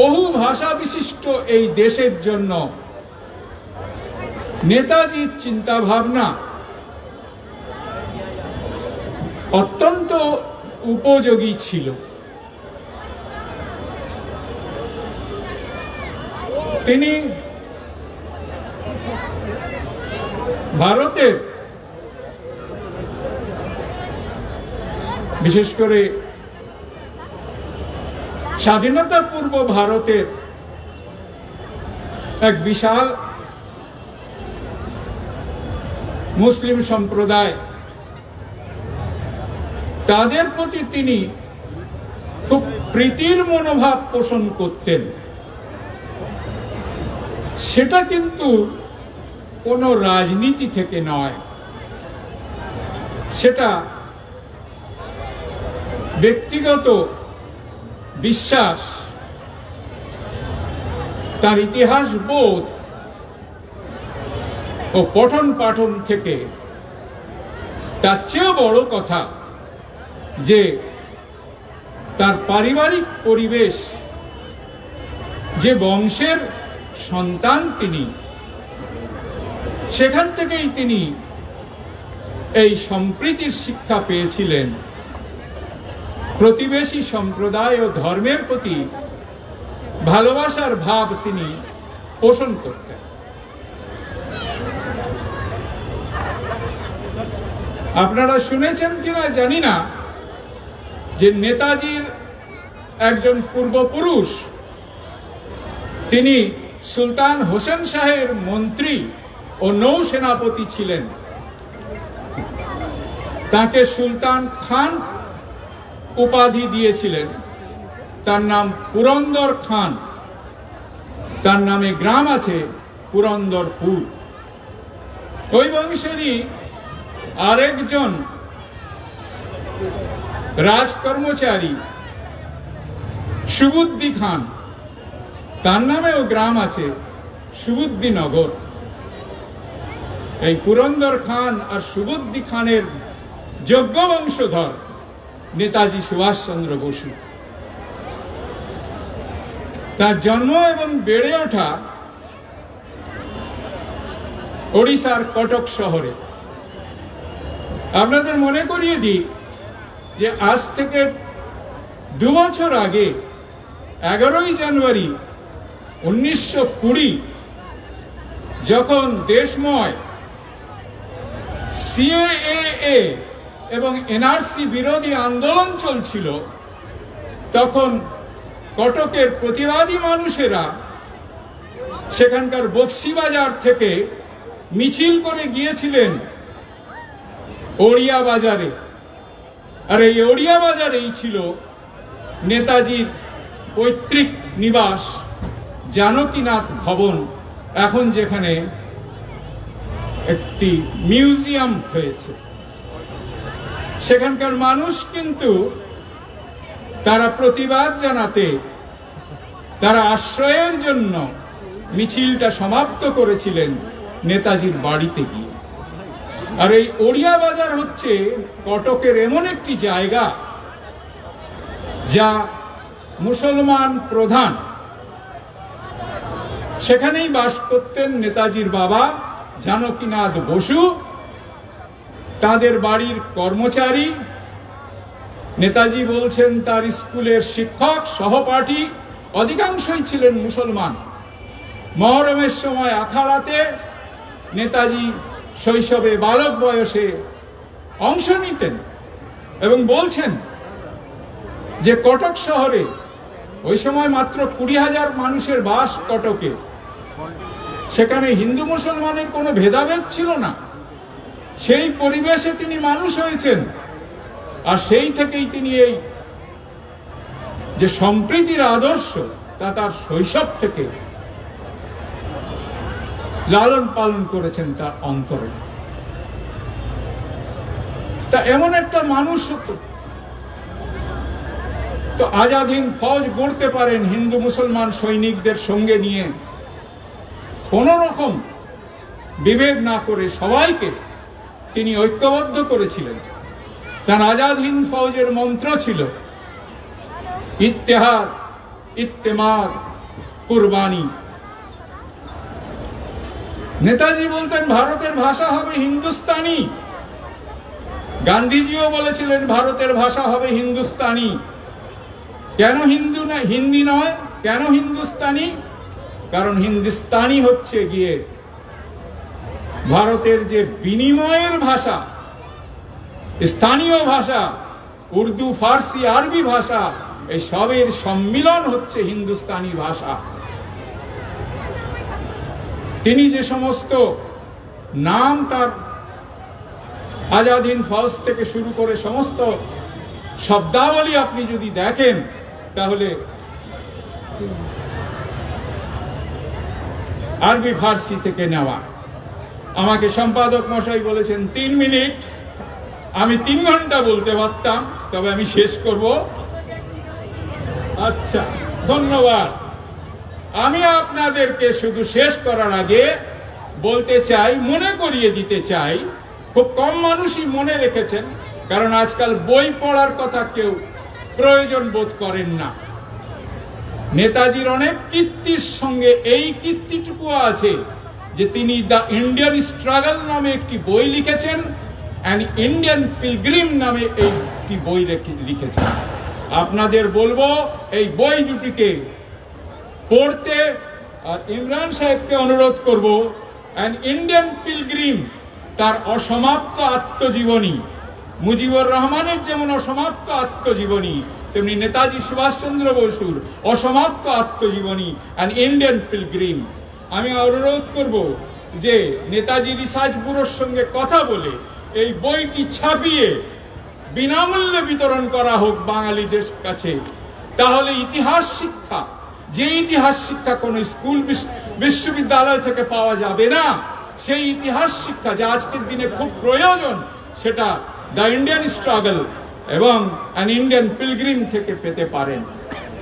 বহু ভাষা বিশিষ্ট এই দেশের জন্য নেতাজির চিন্তা ভাবনা অত্যন্ত উপযোগী ছিল। তিনি ভারতের, বিশেষ করে স্বাধীনতা পূর্ব ভারতের এক বিশাল মুসলিম সম্প্রদায়, তাদের প্রতি তিনি খুব প্রীতির মনোভাব পোষণ করতেন। সেটা কিন্তু কোনো রাজনীতি থেকে নয়, সেটা ব্যক্তিগত বিশ্বাস, তার ইতিহাস বোধ ও পঠন পাঠন থেকে। তার চেয়েও বড় কথা যে তার পারিবারিক পরিবেশ, যে বংশের সন্তান তিনি, সেখান থেকেই তিনি এই সম্প্রীতির শিক্ষা পেয়েছিলেন। প্রতিবেশী সম্প্রদায় ও ধর্মের প্রতি ভালোবাসার ভাব তিনি পোষণ করতেন। আপনারা শুনেছেন কিনা জানি না যে নেতাজির একজন পূর্বপুরুষ, তিনি সুলতান হোসেন শাহের মন্ত্রী ও নৌসেনাপতি ছিলেন। তাকে সুলতান খান উপাধি দিয়েছিলেন। তার নাম পুরন্দর খান। তার নামে গ্রাম আছে পুরন্দরপুর। ওই বংশেরই আরেকজন রাজকর্মচারী সুবুদ্দি খান, তার নামেও গ্রাম আছে সুবুদ্দিনগর। এই পুরন্দর খান আর সুবুদ্দি খানের যোগ্য বংশধর নেতাজি সুভাষচন্দ্র বসু। তার জন্ম এবং বেড়ে ওঠা ওড়িশার কটক শহরে। আপনাদের মনে করিয়ে দিই যে আজ থেকে 2 বছর আগে 11ই জানুয়ারি 1920 যখন দেশময় সিএএ এবং এনআরসি বিরোধী আন্দোলন চলছিল, তখন কটকের প্রতিবাদী মানুষেরা সেখানকার বক্সিবাজার থেকে মিছিল করে গিয়েছিলেন ওড়িয়া বাজারে। আর এই ওড়িয়া বাজারেই ছিল নেতাজির পৈতৃক নিবাস জানকীনাথ ভবন, এখন যেখানে একটি মিউজিয়াম হয়েছে। সেখানকার মানুষ কিন্তু তারা প্রতিবাদ জানাতে, তারা আশ্রয়ের জন্য মিছিলটা সমাপ্ত করেছিলেন নেতাজির বাড়িতে গিয়ে। আর এই ওড়িয়া বাজার হচ্ছে কটকের এমন একটি জায়গা যা মুসলমান প্রধান। সেখানেই বাস করতেন নেতাজির বাবা জানকীনাথ বসু, তাদের বাড়ির কর্মচারী। নেতাজি বলছেন তার স্কুলের শিক্ষক, সহপাঠী অধিকাংশই ছিলেন মুসলমান। মহরমের সময় আখাড়াতে নেতাজি শৈশবে বালক বয়সে অংশ নিতেন এবং বলছেন যে কটক শহরে ওই সময় মাত্র 20,000 মানুষের বাস কটকে। সেখানে হিন্দু মুসলমানের কোনো ভেদাভেদ ছিল না। সেই পরিবেশে তিনি মানুষ হয়েছেন। আর সেই থেকেই তিনি এই যে সম্প্রীতির আদর্শ, তা তার শৈশব থেকে লালন পালন করেছেন তার অন্তরে। তা এমন একটা মানুষ হতো, তো আজাদ হিন্দ ফৌজ গড়তে পারেন হিন্দু মুসলমান সৈনিকদের সঙ্গে নিয়ে, কোন রকম বিভেদ না করে সবাইকে তিনি ঐক্যবদ্ধ করেছিলেন। তার আজাদ হিন্দ ফৌজের মন্ত্র ছিল ইত্তেহাদ, ইত্তেমাদ, কুরবানি। নেতাজি বলতেন ভারতের ভাষা হবে হিন্দুস্তানি। গান্ধীজিও বলেছিলেন ভারতের ভাষা হবে হিন্দুস্তানি। কেন হিন্দু না হিন্দি নয়, কেন হিন্দুস্তানি? কারণ হিন্দুস্তানি হচ্ছে গিয়ে ভারতের যে বিনিময়ের ভাষা, স্থানীয় ভাষা, উর্দু, ফার্সি, আরবি ভাষা, এই সবের সম্মিলন হচ্ছে হিন্দুস্তানি ভাষা। তিনি যে সমস্ত নাম তার আজাদ হিন্দ ফৌজ থেকে শুরু করে সমস্ত শব্দাবলী আপনি যদি দেখেন তাহলে আরবি ফার্সি থেকে নেওয়া। আমাকে সম্পাদক মশাই বলেছেন 3 মিনিট, আমি 3 ঘন্টা বলতে পারতাম, তবে আমি শেষ করব। আচ্ছা, ধন্যবাদ। আমি আপনাদেরকে শুধু শেষ করার আগে বলতে চাই, মনে করিয়ে দিতে চাই, খুব কম মানুষই মনে রেখেছেন, কারণ আজকাল বই পড়ার কথা কেউ প্রয়োজন বোধ করেন না। নেতাজির অনেক কীর্তির সঙ্গে এই কীর্তিটুকু আছে যে তিনি দ্য ইন্ডিয়ান স্ট্রাগল নামে একটি বই লিখেছেন, অ্যান্ড ইন্ডিয়ান পিলগ্রিম নামে একটি বই লিখেছেন। আপনাদের বলবো এই বই দুটিকে পড়তে, আর ইমরান সাহেবকে অনুরোধ করব, অ্যান্ড ইন্ডিয়ান পিলগ্রিম তার অসমাপ্ত আত্মজীবনী, মুজিবুর রহমানের যেমন অসমাপ্ত আত্মজীবনী, তেমনি নেতাজি সুভাষচন্দ্র বসুর অসমাপ্ত আত্মজীবনী অ্যান্ড ইন্ডিয়ান পিলগ্রিম। আমি অনুরোধ করব যে নেতাজি রিসার্চ ব্যুরোর সঙ্গে কথা বলে এই বইটি ছাপিয়ে বিনামূল্যে বিতরণ করা হোক বাঙালিদের কাছে। তাহলে ইতিহাস শিক্ষা, যে ইতিহাস শিক্ষা কোন স্কুল বিশ্ববিদ্যালয় থেকে পাওয়া যাবে না, সেই ইতিহাস শিক্ষা যা আজকের দিনে খুব প্রয়োজন, সেটা দ্য ইন্ডিয়ান স্ট্রাগল এবং অ্যান ইন্ডিয়ান পিলগ্রিম থেকে পেতে পারেন।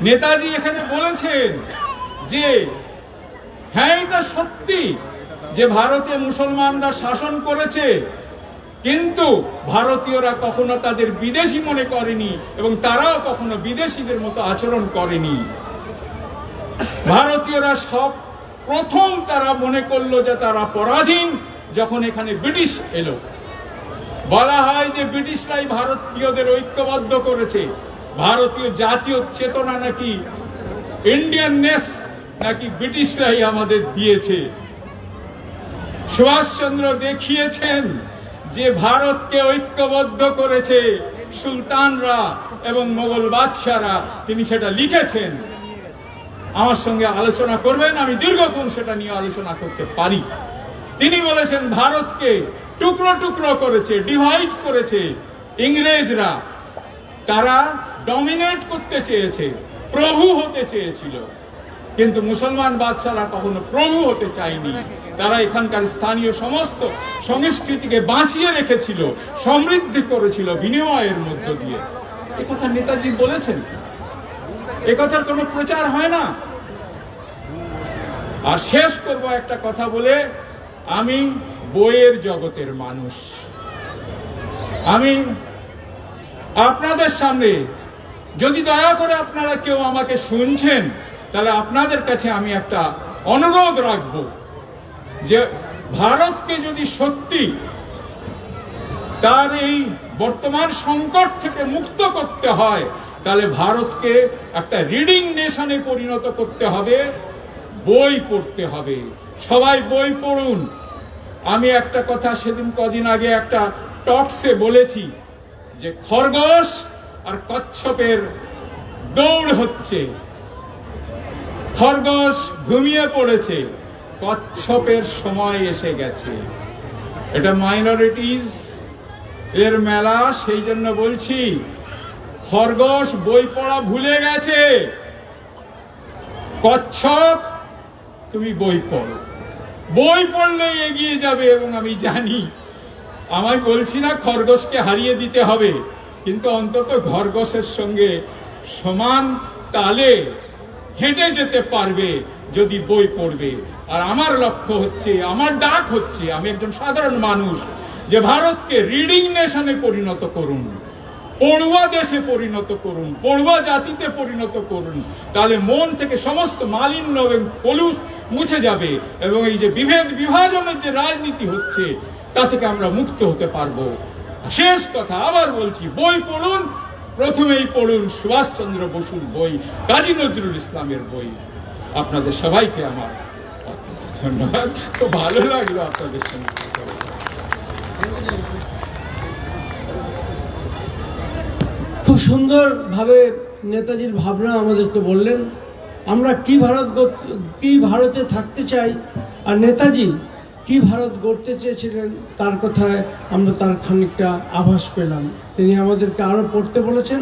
নেতাজি এখানে বলেছেন যে হ্যাঁ, এটা সত্যি যে ভারতে মুসলমানরা শাসন করেছে, কিন্তু ভারতীয়রা কখনো তাদের বিদেশি মনে করেনি এবং তারাও কখনো বিদেশিদের মতো আচরণ করেনি। ভারতীয়রা সব প্রথম তারা মনে করলো যে তারা পরাধীন যখন এখানে ব্রিটিশ এলো। বলা হয় যে ব্রিটিশরাই ভারতীয়দের ঐক্যবদ্ধ করেছে। ভারতীয় জাতীয় চেতনা নাকি, ইন্ডিয়াননেস নাকি ব্রিটিশরাই আমাদের দিয়েছে। সুভাষচন্দ্র দেখিয়েছেন যে ভারতকে ঐক্যবদ্ধ করেছে সুলতানরা এবং মোগল বাদশারা, তিনি সেটা লিখেছেন। আমার সঙ্গে আলোচনা করবেন, আমি দীর্ঘক্ষণ সেটা নিয়ে আলোচনা করতে পারি। তিনি বলেছেন ভারতকে টুকরো টুকরো করেছে, ডিভাইড করেছে ইংরেজরা। তারা ডমিনেট করতে চেয়েছে, প্রভু হতে চেয়েছিল, কিন্তু মুসলমান বাদশারা কখনো প্রভু হতে চায়নি। তারা এখানকার স্থানীয় সমস্ত সংস্কৃতিকে বাঁচিয়ে রেখেছিল, সমৃদ্ধি করেছিল বিনিময়ের মধ্য দিয়ে। একথা নেতাজি বলেছেন, একথার কোনো প্রচার হয় না। আর শেষ করব একটা কথা বলে, আমি বইয়ের জগতের মানুষ। আমি আপনাদের সামনে, যদি দয়া করে আপনারা কেউ আমাকে শুনছেন, তাহলে আপনাদের কাছে আমি একটা অনুরোধ রাখব যে ভারতকে যদি সত্যি তার এই বর্তমান সংকট থেকে মুক্ত করতে হয়, তাহলে ভারতকে একটা রিডিং নেশনে পরিণত করতে হবে, বই পড়তে হবে। সবাই বই পড়ুন। আমি একটা কথা সেদিন কদিন আগে একটা টকসে বলেছি যে খরগোশ আর কচ্ছপের দৌড় হচ্ছে। খরগোশ ঘুমিয়ে পড়েছে, কচ্ছপের সময় এসে গেছে। এটা মাইনরিটিজ এর মেলা, সেই জন্য বলছি খরগোশ বই পড়া ভুলে গেছে। কচ্ছপ তুমি বই পড়ো, বই পড়লে এগিয়ে যাবে। এবং আমি জানি, আমি বলছি না খরগোশকে হারিয়ে দিতে হবে, কিন্তু অন্তত খরগোশের সঙ্গে সমান তালে হেঁটে যেতে পারবে যদি বই পড়বে। আর আমার লক্ষ্য হচ্ছে, আমার ডাক হচ্ছে, আমি একজন সাধারণ মানুষ, যে ভারতকে রিডিং নেশনে পরিণত করুন, পড়ুয়া দেশে পরিণত করুন, পড়ুয়া জাতিতে পরিণত করুন। তাহলে মন থেকে সমস্ত মালিন্য এবং কলুষ মুছে যাবে, এবং এই যে বিভেদ বিভাজনের যে রাজনীতি হচ্ছে, তা থেকে আমরা মুক্ত হতে পারবো। শেষ কথা আবার বলছি, বই পড়ুন। প্রথমেই পড়ুন সুভাষচন্দ্র বসুর বই, কাজী নজরুল ইসলামের বই। আপনাদের সবাইকে আমার ধন্যবাদ। তো ভালো লাগলো আপনাদের সঙ্গে কথা বলে। খুব সুন্দরভাবে নেতাজির ভাবনা আমাদেরকে বললেন, আমরা কি ভারতে থাকতে চাই, আর নেতাজি কি ভারত গড়তে চেয়েছিলেন তার কথায় আমরা তার খানিকটা আভাস পেলাম। তিনি আমাদেরকে আরও পড়তে বলেছেন,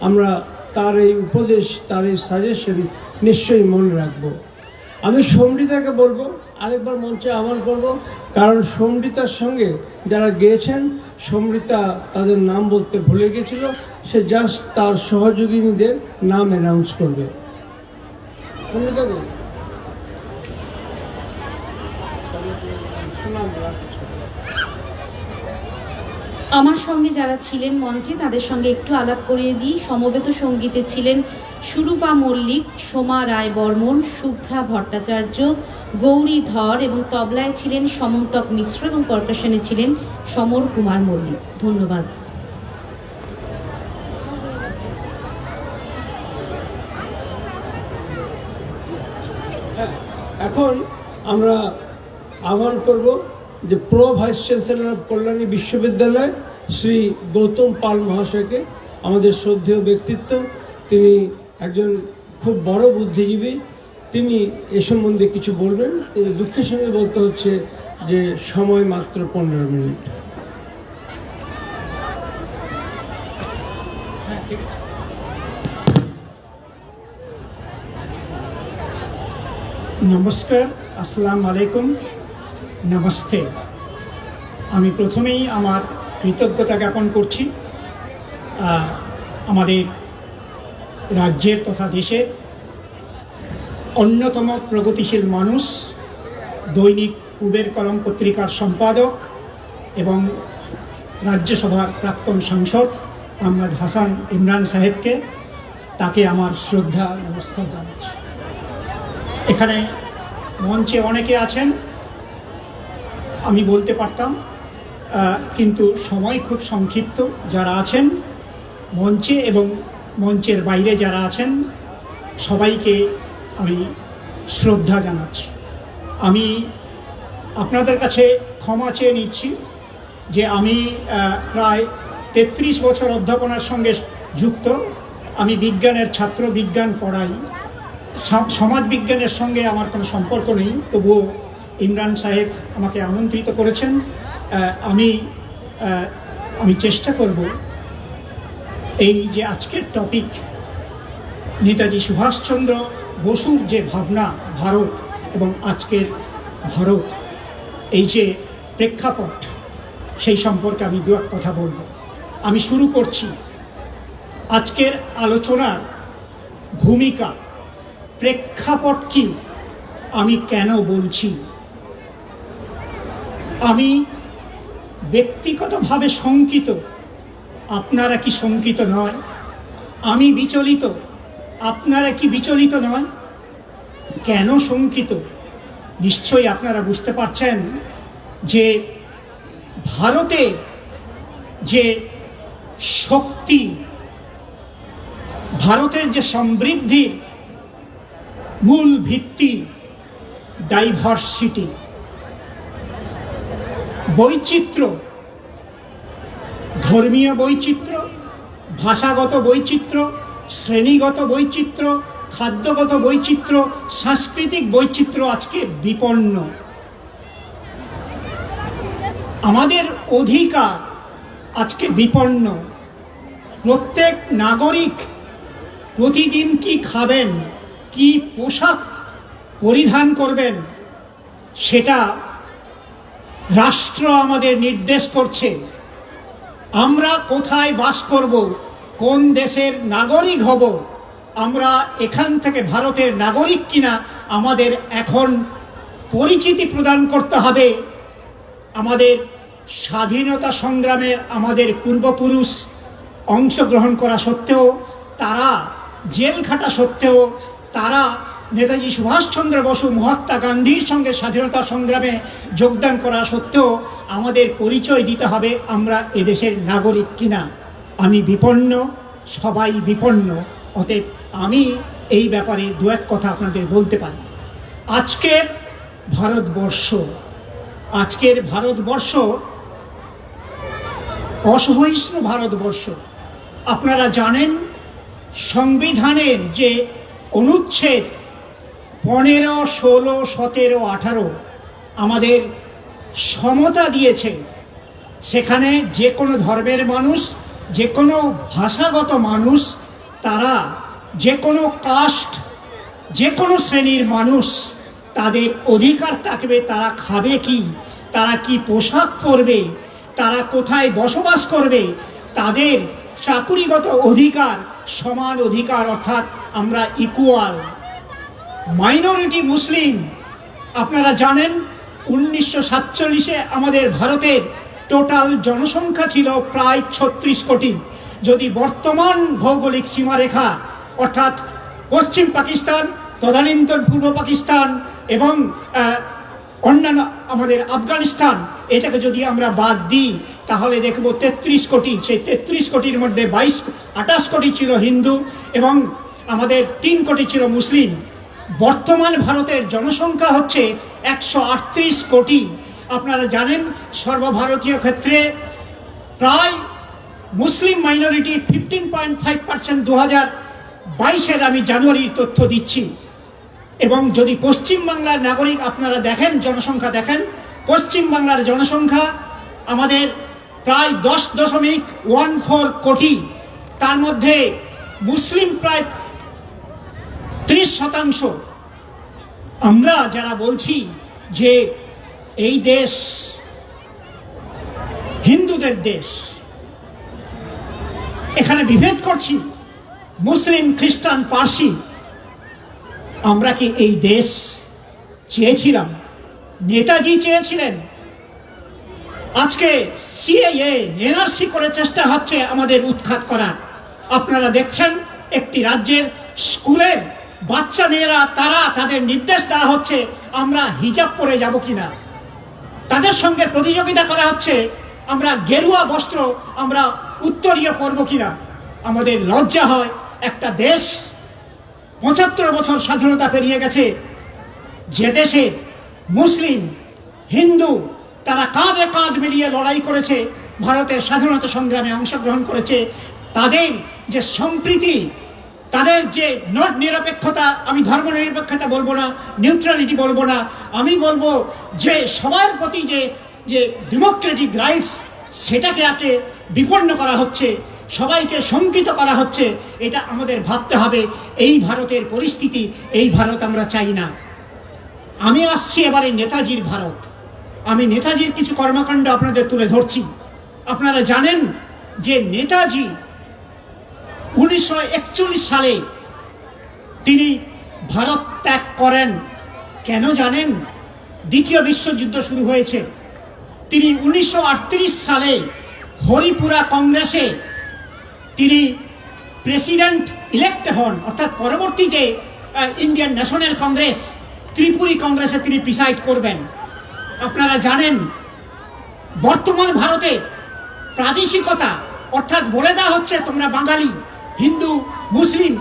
আমরা তার এই উপদেশ, তার এই সাজেশন নিশ্চয়ই মনে রাখবো। আমি সমৃতাকে বলবো আরেকবার মঞ্চে আহ্বান করব, কারণ সমৃতার সঙ্গে যারা গেয়েছেন, সমৃতা তাদের নাম বলতে ভুলে গেছিল, সে জাস্ট তার সহযোগিনীদের নাম অ্যানাউন্স করবে। সমৃতা গো। আমার সঙ্গে যারা ছিলেন মঞ্চে তাদের সঙ্গে একটু আলাপ করিয়ে দিই। সমবেত সঙ্গীতে ছিলেন সুরূপা মল্লিক, সোমা রায় বর্মন, শুভ্রা ভট্টাচার্য, গৌরী ধর, এবং তবলায় ছিলেন সমন্তক মিশ্র, এবং পারকাশনে ছিলেন সমর কুমার মল্লিক। ধন্যবাদ। এখন আমরা আহ্বান করব যে pro vice chancellor of Kalyani বিশ্ববিদ্যালয় শ্রী গৌতম পাল মহাশয়কে, আমাদের শ্রদ্ধেয় ব্যক্তিত্ব, তিনি একজন খুব বড় বুদ্ধিজীবী, তিনি এ সম্বন্ধে কিছু বলবেন। তিনি দুঃখের সঙ্গে বলতে হচ্ছে যে সময় মাত্র 15 মিনিট। নমস্কার, আসসালামু আলাইকুম, নমস্তে। আমি প্রথমেই আমার কৃতজ্ঞতা জ্ঞাপন করছি আমাদের রাজ্যের তথা দেশের অন্যতম প্রগতিশীল মানুষ, দৈনিক পূবের কলম পত্রিকার সম্পাদক এবং রাজ্যসভার প্রাক্তন সাংসদ আহমেদ হাসান ইমরান সাহেবকে, তাকে আমার শ্রদ্ধা নমস্কার জানাচ্ছি। এখানে মঞ্চে অনেকে আছেন, আমি বলতে পারতাম, কিন্তু সময় খুব সংক্ষিপ্ত। যারা আছেন মঞ্চে এবং মঞ্চের বাইরে যারা আছেন, সবাইকে আমি শ্রদ্ধা জানাচ্ছি। আমি আপনাদের কাছে ক্ষমা চেয়ে নিচ্ছি যে আমি প্রায় 33 বছর অধ্যাপনার সঙ্গে যুক্ত। আমি বিজ্ঞানের ছাত্র, বিজ্ঞান পড়াই, সমাজ বিজ্ঞানের সঙ্গে আমার কোনো সম্পর্ক নেই। তবুও ইমরান সাহেব আমাকে আমন্ত্রিত করেছেন। আমি চেষ্টা করব এই যে আজকের টপিক, নেতাজি সুভাষচন্দ্র বসুর যে ভাবনা ভারত এবং আজকের ভারত, এই যে প্রেক্ষাপট, সেই সম্পর্কে আমি দু এক কথা বলব। আমি শুরু করছি আজকের আলোচনার ভূমিকা, প্রেক্ষাপট কি, আমি কেন বলছি। আমি ব্যক্তিগতভাবে শঙ্কিত, আপনারা কি শঙ্কিত নয়? আমি বিচলিত, আপনারা কি বিচলিত নয়? কেন শঙ্কিত? নিশ্চয়ই আপনারা বুঝতে পারছেন যে ভারতে যে শক্তি, ভারতের যে সমৃদ্ধি মূল ভিত্তি ডাইভার্সিটি, বৈচিত্র্য, ধর্মীয় বৈচিত্র্য, ভাষাগত বৈচিত্র্য, শ্রেণীগত বৈচিত্র্য, খাদ্যগত বৈচিত্র্য, সাংস্কৃতিক বৈচিত্র্য আজকে বিপন্ন। আমাদের অধিকার আজকে বিপন্ন। প্রত্যেক নাগরিক প্রতিদিন কি খাবেন, কি পোশাক পরিধান করবেন, সেটা রাষ্ট্র আমাদের নির্দেশ করছে। আমরা কোথায় বাস করব, কোন দেশের নাগরিক হব, আমরা এখান থেকে ভারতের নাগরিক কিনা আমাদের এখন পরিচিতি প্রদান করতে হবে। আমাদের স্বাধীনতা সংগ্রামের আমাদের পূর্বপুরুষ অংশগ্রহণ করা সত্ত্বেও, তারা জেল খাটা সত্ত্বেও, তারা নেতাজি সুভাষচন্দ্র বসু, মহাত্মা গান্ধীর সঙ্গে স্বাধীনতা সংগ্রামে যোগদান করা সত্ত্বেও আমাদের পরিচয় দিতে হবে আমরা এদেশের নাগরিক কিনা। আমি বিপন্ন, সবাই বিপন্ন। অতএব আমি এই ব্যাপারে দু এক কথা আপনাদের বলতে পারি। আজকের ভারতবর্ষ অসহিষ্ণু ভারতবর্ষ। আপনারা জানেন সংবিধানের যে অনুচ্ছেদ 15, 16, 17, 18 আমাদের সমতা দিয়েছে। সেখানে যে কোনো ধর্মের মানুষ, যে কোনো ভাষাগত মানুষ, তারা যে কোনো কাস্ট, যে কোনো শ্রেণীর মানুষ, তাদের অধিকার থাকবে। তারা খাবে কি, তারা কি পোশাক পরবে, তারা কোথায় বসবাস করবে, তাদের চাকুরিগত অধিকার সমান অধিকার, অর্থাৎ আমরা ইকুয়াল। মাইনরিটি মুসলিম, আপনারা জানেন 1947-এ আমাদের ভারতের টোটাল জনসংখ্যা ছিল প্রায় 36 কোটি। যদি বর্তমান ভৌগোলিক সীমারেখা অর্থাৎ পশ্চিম পাকিস্তান, তদানীন্তন পূর্ব পাকিস্তান এবং অন্যান্য আমাদের আফগানিস্তান, এটাকে যদি আমরা বাদ দিই তাহলে দেখব 33 কোটি। সেই 33 কোটির মধ্যে 28 কোটি ছিল হিন্দু এবং আমাদের 3 কোটি ছিল মুসলিম। বর্তমান ভারতের জনসংখ্যা হচ্ছে 138 কোটি। আপনারা জানেন সর্বভারতীয় ক্ষেত্রে প্রায় মুসলিম মাইনরিটি 15.5%, 2022-এর আমি জানুয়ারির তথ্য দিচ্ছি। এবং যদি পশ্চিমবাংলার নাগরিক আপনারা দেখেন, জনসংখ্যা দেখেন, পশ্চিমবাংলার জনসংখ্যা আমাদের প্রায় 10.14 কোটি। তার মধ্যে মুসলিম প্রায় 30%। আমরা যারা বলছি যে এই দেশ হিন্দুদের দেশ, এখানে বিভেদ করছি মুসলিম, খ্রিস্টান, পার্সি, আমরা কি এই দেশ চেয়েছিলাম? নেতাজি চেয়েছিলেন। আজকে সিএএ, এনআরসি করে চেষ্টা হচ্ছে আমাদের উৎখাত করার। আপনারা দেখছেন একটি রাজ্যের স্কুলের বাচ্চা মেয়েরা, তাদের নির্দেশ দেওয়া হচ্ছে আমরা হিজাব পরে যাব কিনা। তাদের সঙ্গে প্রতিযোগিতা করা হচ্ছে আমরা গেরুয়া বস্ত্র, আমরা উত্তরীয় পরব কিনা। আমাদের লজ্জা হয়, একটা দেশ 75 বছর স্বাধীনতা পেরিয়ে গেছে, যে দেশে মুসলিম, হিন্দু তারা কাঁধে কাঁধ মিলিয়ে লড়াই করেছে, ভারতের স্বাধীনতা সংগ্রামে অংশগ্রহণ করেছে, তাদের যে সম্প্রীতি, তাদের যে নিরপেক্ষতা, আমি ধর্ম নিরপেক্ষতা বলবো না, নিউট্রালিটি বলবো না, আমি বলবো যে সবার প্রতি যে ডেমোক্রেটিক রাইটস, সেটাকে আগে বিপন্ন করা হচ্ছে, সবাইকে শঙ্কিত করা হচ্ছে। এটা আমাদের ভাবতে হবে। এই ভারতের পরিস্থিতি, এই ভারত আমরা চাই না। আমি আসছি এবারে নেতাজির ভারত। আমি নেতাজির কিছু কর্মকাণ্ড আপনাদের তুলে ধরছি। আপনারা জানেন যে নেতাজি 1941 সালে তিনি ভারত ত্যাগ করেন। কেন জানেন? দ্বিতীয় বিশ্বযুদ্ধ শুরু হয়েছে। তিনি 1938 সালে হরিপুরা কংগ্রেসে তিনি প্রেসিডেন্ট ইলেক্ট হন, অর্থাৎ পরবর্তী যে ইন্ডিয়ান ন্যাশনাল কংগ্রেস, ত্রিপুরী কংগ্রেসে তিনি প্রিসাইড করবেন। আপনারা জানেন বর্তমান ভারতে প্রাদেশিকতা, অর্থাৎ বলে দেওয়া হচ্ছে তোমরা বাঙালি, হিন্দু, মুসলিম,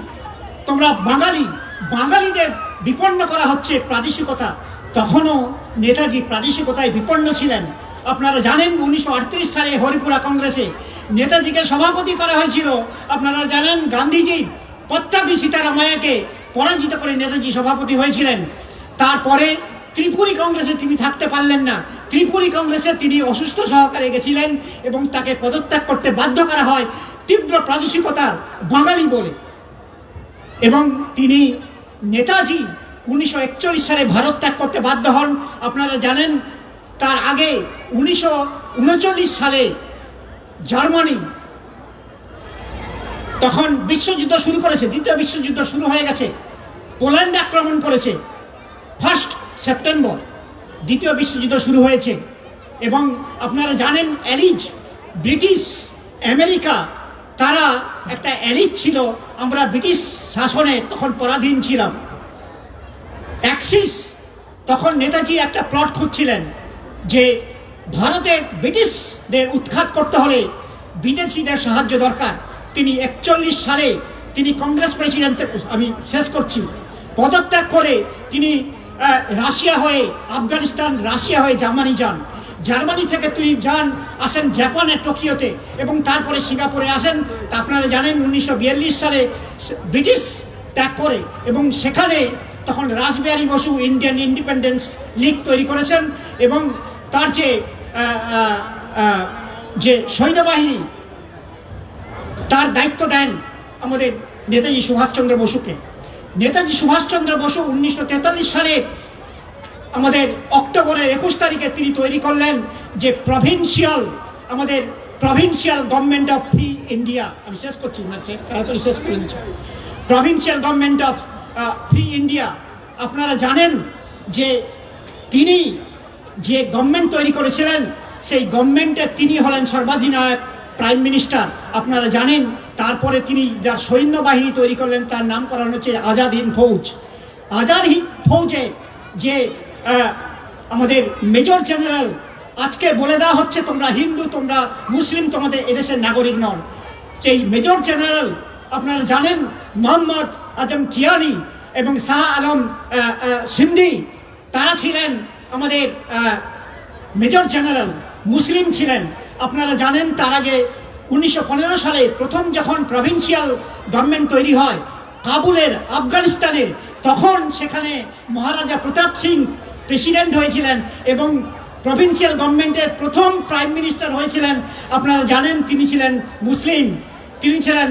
তোমরা বাঙালি, বাঙালিদের বিপন্ন করা হচ্ছে প্রাদেশিকতা। তখনও নেতাজি প্রাদেশিকতায় বিপন্ন ছিলেন। আপনারা জানেন 1938 সালে হরিপুরা কংগ্রেসে নেতাজিকে সভাপতি করা হয়েছিল। আপনারা জানেন গান্ধীজি পট্টাভি সীতারামায়াকে পরাজিত করে নেতাজি সভাপতি হয়েছিলেন। তারপরে ত্রিপুরী কংগ্রেসে তিনি থাকতে পারলেন না। ত্রিপুরী কংগ্রেসে তিনি অসুস্থ সহকারে গেছিলেন এবং তাকে পদত্যাগ করতে বাধ্য করা হয় তীব্র প্রাদেশিকতার বাঙালি বলে। এবং তিনি নেতাজি 1941 সালে ভারত ত্যাগ করতে বাধ্য হন। আপনারা জানেন তার আগে 1939 সালে জার্মানি তখন বিশ্বযুদ্ধ শুরু করেছে, দ্বিতীয় বিশ্বযুদ্ধ শুরু হয়ে গেছে, পোল্যান্ড আক্রমণ করেছে 1 সেপ্টেম্বর, দ্বিতীয় বিশ্বযুদ্ধ শুরু হয়েছে। এবং আপনারা জানেন অ্যালিজ, ব্রিটিশ, আমেরিকা, তারা একটা অ্যালিজ ছিল, আমরা ব্রিটিশ শাসনে তখন পরাধীন ছিলাম। অ্যাক্সিস, তখন নেতাজি একটা প্লট খুঁজছিলেন যে ভারতের ব্রিটিশদের উৎখাত করতে হলে বিদেশিদের সাহায্য দরকার। তিনি 41 সালে তিনি কংগ্রেস প্রেসিডেন্ট, আমি শেষ করছি, পদত্যাগ করে তিনি রাশিয়া হয়ে আফগানিস্তান, রাশিয়া হয়ে জার্মানি যান। জার্মানি থেকে তিনি আসেন জাপানের টোকিওতে এবং তারপরে সিঙ্গাপুরে আসেন। তা আপনারা জানেন 1942 সালে ব্রিটিশ ত্যাগ করে এবং সেখানে তখন রাসবিহারী বসু ইন্ডিয়ান ইন্ডিপেন্ডেন্স লীগ তৈরি করেছেন এবং তার যে সৈন্যবাহিনী তার দায়িত্ব দেন আমাদের নেতাজি সুভাষচন্দ্র বসুকে। নেতাজি সুভাষচন্দ্র বসু 1943 সালে আমাদের অক্টোবরের 21 তারিখে তিনি তৈরি করলেন যে আমাদের provincial government of free India. আমি শেষ করছি, তাড়াতাড়ি শেষ করে নিচ্ছি। Provincial government of free India. আপনারা জানেন যে তিনি যে গভর্নমেন্ট তৈরি করেছিলেন সেই গভর্নমেন্টের তিনি হলেন সর্বাধিনায়ক প্রাইম মিনিস্টার। আপনারা জানেন তারপরে তিনি যার সৈন্যবাহিনী তৈরি করলেন তার নাম করা হচ্ছে আজাদ হিন্দ ফৌজ। আজাদ হিন্দ ফৌজে যে আমাদের মেজর জেনারেল, আজকে বলে দেওয়া হচ্ছে তোমরা হিন্দু, তোমরা মুসলিম, তোমাদের এদেশের নাগরিক নন। সেই মেজর জেনারেল আপনারা জানেন মোহাম্মদ আজম কিয়ানি এবং শাহ আলম সিন্ধি, তারা ছিলেন আমাদের মেজর জেনারেল, মুসলিম ছিলেন। আপনারা জানেন তার আগে 1915 সালে প্রথম যখন প্রভিন্সিয়াল গভর্নমেন্ট তৈরি হয় কাবুলের, আফগানিস্তানের, তখন সেখানে মহারাজা প্রতাপ সিং প্রেসিডেন্ট হয়েছিলেন এবং প্রভিন্সিয়াল গভর্নমেন্টের প্রথম প্রাইম মিনিস্টার হয়েছিলেন। আপনারা জানেন তিনি ছিলেন মুসলিম, তিনি ছিলেন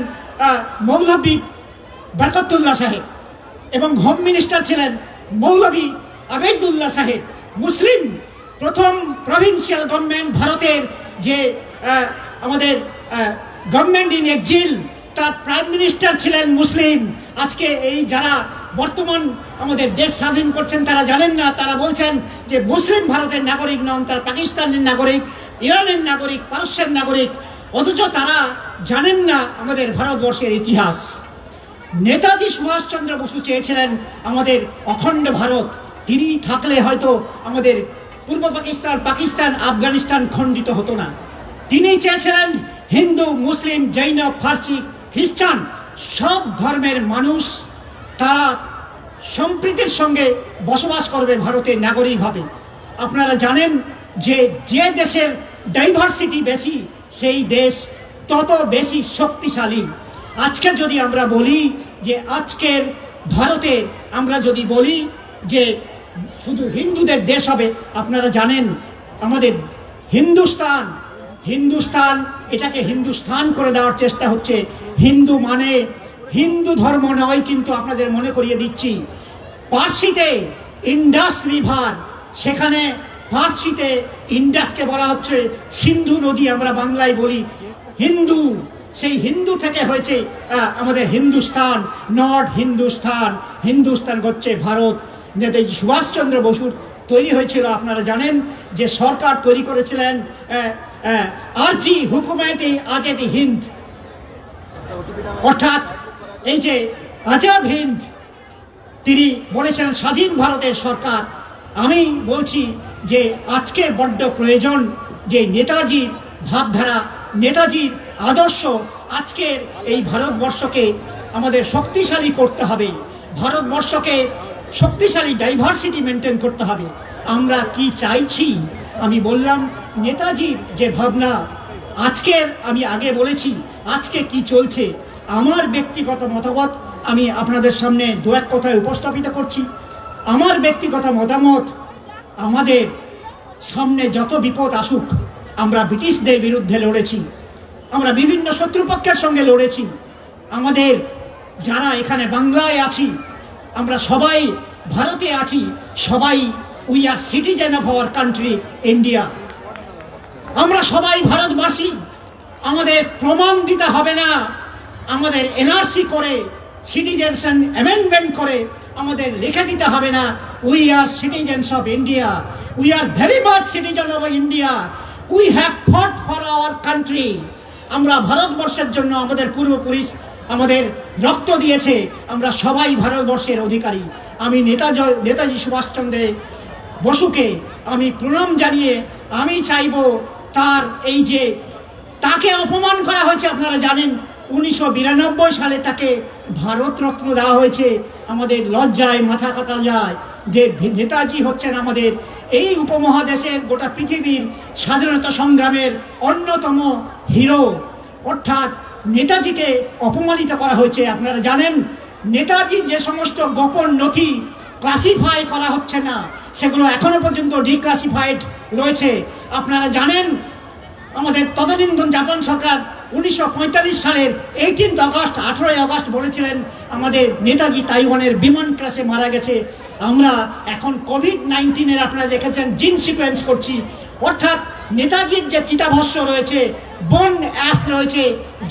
মৌলভী বরকতুল্লাহ সাহেব এবং হোম মিনিস্টার ছিলেন মৌলভী আবেদুল্লাহ সাহেব, মুসলিম। প্রথম প্রভিন্সিয়াল গভর্নমেন্ট ভারতের যে আমাদের গভর্নমেন্ট ইন এক্সিল, তার প্রাইম মিনিস্টার ছিলেন মুসলিম। আজকে এই যারা বর্তমান আমাদের দেশ স্বাধীন করছেন তারা জানেন না, তারা বলছেন যে মুসলিম ভারতের নাগরিক নন, তারা পাকিস্তানের নাগরিক, ইরানের নাগরিক, পারস্যের নাগরিক, অথচ তারা জানেন না আমাদের ভারতবর্ষের ইতিহাস। নেতাজি সুভাষচন্দ্র বসু চেয়েছিলেন আমাদের অখণ্ড ভারত, তিনি থাকলে হয়তো আমাদের পূর্ব পাকিস্তান, আফগানিস্তান খণ্ডিত হতো না। তিনি চেয়েছিলেন হিন্দু, মুসলিম, জৈন, ফার্সি, খ্রিস্টান সব ধর্মের মানুষ তারা সম্প্রীতির সঙ্গে বসবাস করবে, ভারতের নাগরিক হবে। আপনারা জানেন যে যে দেশের ডাইভার্সিটি বেশি সেই দেশ তত বেশি শক্তিশালী। আজকে যদি আমরা বলি যে আজকের ভারতে আমরা যদি বলি যে শুধু হিন্দুদের দেশ হবে, আপনারা জানেন আমাদের হিন্দুস্তান এটাকে হিন্দুস্তান করে দেওয়ার চেষ্টা হচ্ছে। হিন্দু মানে হিন্দু ধর্ম নয়, কিন্তু আপনাদের মনে করিয়ে দিচ্ছি পার্সিতে ইন্ডাস রিভার, সেখানে ফার্সিতে ইন্ডাসকে বলা হচ্ছে সিন্ধু নদী, আমরা বাংলায় বলি হিন্দু। সেই হিন্দু থেকে হয়েছে আমাদের হিন্দুস্তান, নট হিন্দুস্তান হচ্ছে ভারত। নেতাজি সুভাষচন্দ্র বসুর তৈরি হয়েছিল, আপনারা জানেন যে সরকার তৈরি করেছিলেন আরজি হুকুমায়তে আজাদি হিন্দ, অর্থাৎ এই যে আজাদ হিন্দ, তিনি বলেছিলেন স্বাধীন ভারতের সরকার। আমি বলছি যে আজকে বড্ড প্রয়োজন যে নেতাজির ভাবধারা, নেতাজির আদর্শ আজকের এই ভারতবর্ষকে আমাদের শক্তিশালী করতে হবে, ভারতবর্ষকে শক্তিশালী ডাইভার্সিটি মেনটেন করতে হবে। আমরা কি চাইছি? আমি বললাম নেতাজির যে ভাবনা, আজকের আমি আগে বলেছি আজকে কি চলছে। আমার ব্যক্তিগত মতামত আমি আপনাদের সামনে দু এক কথায় উপস্থাপিত করছি। আমার ব্যক্তিগত মতামত, আমাদের সামনে যত বিপদ আসুক, আমরা ব্রিটিশদের বিরুদ্ধে লড়েছি, আমরা বিভিন্ন শত্রুপক্ষের সঙ্গে লড়েছি, আমাদের যারা এখানে বাংলায় আছি, আমরা সবাই ভারতে আছি, সবাই we are citizen of our country India. আমরা সবাই ভারতবাসী। আমাদের প্রমাণ দিতে হবে না, আমাদের এনআরসি করে, সিটিজেনশিপ অ্যামেন্ডমেন্ট করে আমাদের লিখে দিতে হবে না we are citizens of India, we are very much citizen of India, we have fought for our country. আমরা ভারতবর্ষের জন্য আমাদের পূর্বপুরুষ আমাদের রক্ত দিয়েছে, আমরা সবাই ভারতবর্ষের অধিকারী। আমি নেতাজি সুভাষচন্দ্র বসুকে আমি প্রণাম জানিয়ে আমি চাইব তার এই যে তাকে অপমান করা হয়েছে, আপনারা জানেন 1992 সালে তাকে ভারতরত্ন দেওয়া হয়েছে। আমাদের লজ্জায় মাথা কাটা যায় যে নেতাজি হচ্ছেন আমাদের এই উপমহাদেশের, গোটা পৃথিবীর স্বাধীনতা সংগ্রামের অন্যতম হিরো। অর্থাৎ নেতাজিকে অপমানিত করা হয়েছে। আপনারা জানেন নেতাজির যে সমস্ত গোপন নথি ক্লাসিফাই করা হচ্ছে না, সেগুলো এখনো পর্যন্ত ডিক্লাসিফাইড রয়েছে। আপনারা জানেন আমাদের তদানীন্তন জাপান সরকার 1945 সালের 18ই আগস্ট বলেছিলেন আমাদের নেতাজি তাইওয়ানের বিমান ক্রাশে মারা গেছে। আমরা এখন কোভিড-19 আপনারা দেখেছেন জিন সিকোয়েন্স করছি। অর্থাৎ নেতাজির যে চিতাভস্য রয়েছে, বোন অ্যাশ রয়েছে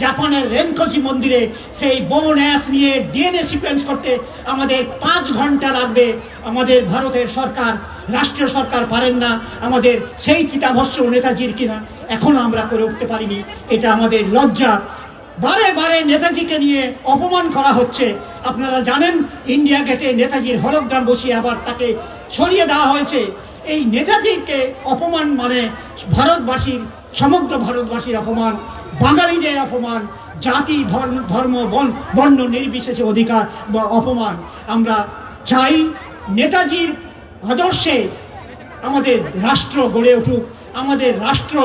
জাপানের রেনকোজি মন্দিরে, সেই বোন অ্যাশ নিয়ে ডিএনএ সিকোয়েন্স করতে আমাদের 5 ঘন্টা লাগবে। আমাদের ভারতের সরকার, রাষ্ট্রীয় সরকার পারেন না আমাদের সেই চিতাভস্য নেতাজির কিনা এখনো আমরা করে উঠতে পারিনি। এটা আমাদের লজ্জা। বারে বারে নেতাজিকে নিয়ে অপমান করা হচ্ছে। আপনারা জানেন ইন্ডিয়া গেটে নেতাজির হলোগ্রাম বসিয়ে আবার তাকে সরিয়ে দেওয়া হয়েছে। এই নেতাজিকে অপমান মানে ভারতবাসীর, সমগ্র ভারতবাসীর অপমান, বাঙালিদের অপমান, জাতি ধর্ম বর্ণ নির্বিশেষে অধিকার বা অপমান। আমরা চাই নেতাজির আদর্শে আমাদের রাষ্ট্র গড়ে উঠুক, আমাদের রাষ্ট্র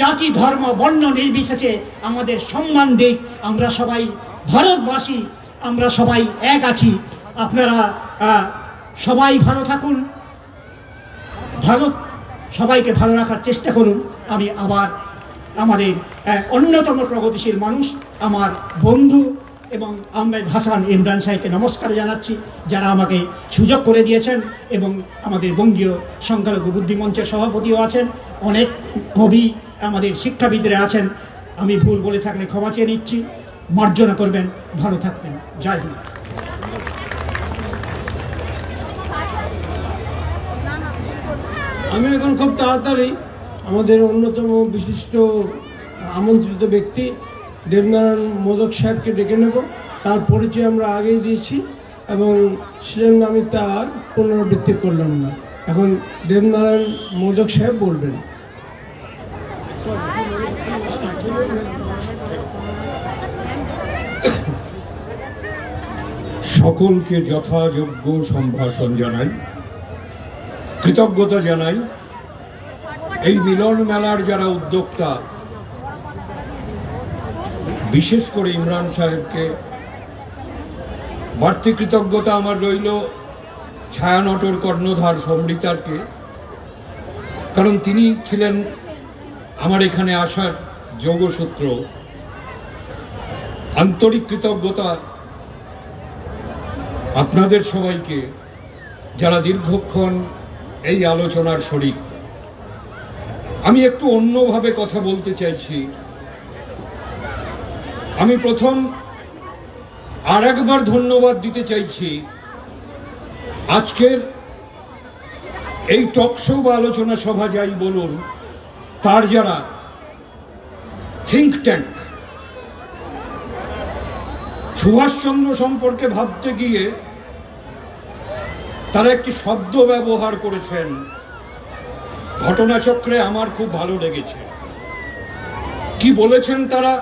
জাতি ধর্ম বর্ণ নির্বিশেষে আমাদের সম্মান দিক। আমরা সবাই ভারতবাসী, আমরা সবাই এক আছি। আপনারা সবাই ভালো থাকুন, ভারত সবাইকে ভালো রাখার চেষ্টা করুন। আমি আবার আমাদের অন্যতম প্রগতিশীল মানুষ, আমার বন্ধু এবং আহমেদ হাসান ইমরান সাহেবকে নমস্কার জানাচ্ছি, যারা আমাকে সুযোগ করে দিয়েছেন। এবং আমাদের বঙ্গীয় সংখ্যালঘু বুদ্ধিমঞ্চের সভাপতিও আছেন, অনেক কবি আমাদের শিক্ষাবিদরা আছেন। আমি ভুল বলে থাকলে ক্ষমা চেয়ে নিচ্ছি, মার্জনা করবেন। ভালো থাকবেন। জয় হিন্দ। আমি এখন খুব তাড়াতাড়ি আমাদের অন্যতম বিশিষ্ট আমন্ত্রিত ব্যক্তি দেবনারায়ণ মোদক সাহেবকে ডেকে নেব। তার পরিচয় আমরা আগেই দিয়েছি এবং সেজন্য আমি তার পুনরাবৃত্তি করলাম না। এখন দেবনারায়ণ মোদক সাহেব বলবেন। সকলকে যথাযোগ্য সম্ভাষণ জানাই, কৃতজ্ঞতা জানাই। এই মিলন মেলার যারা উদ্যোক্তা, বিশেষ করে ইমরান সাহেবকে বাড়তি কৃতজ্ঞতা আমার রইল, ছায়ানটের কর্ণধার সমৃতারকে, কারণ তিনি ছিলেন আমার এখানে আসার যোগসূত্র। আন্তরিক কৃতজ্ঞতা আপনাদের সবাইকে যারা দীর্ঘক্ষণ এই আলোচনার শরিক। আমি একটু অন্যভাবে কথা বলতে চাইছি। আমি প্রথম আর একবার ধন্যবাদ দিতে চাইছি আজকের এই টকশো বা আলোচনা সভা যাই বলুন, তার যারা থিঙ্ক ট্যাঙ্ক। সুভাষচন্দ্র সম্পর্কে ভাবতে গিয়ে তারা একটি শব্দ ব্যবহার করেছেন, ঘটনাচক্রে আমার খুব ভালো লেগেছে। কি বলেছেন তারা?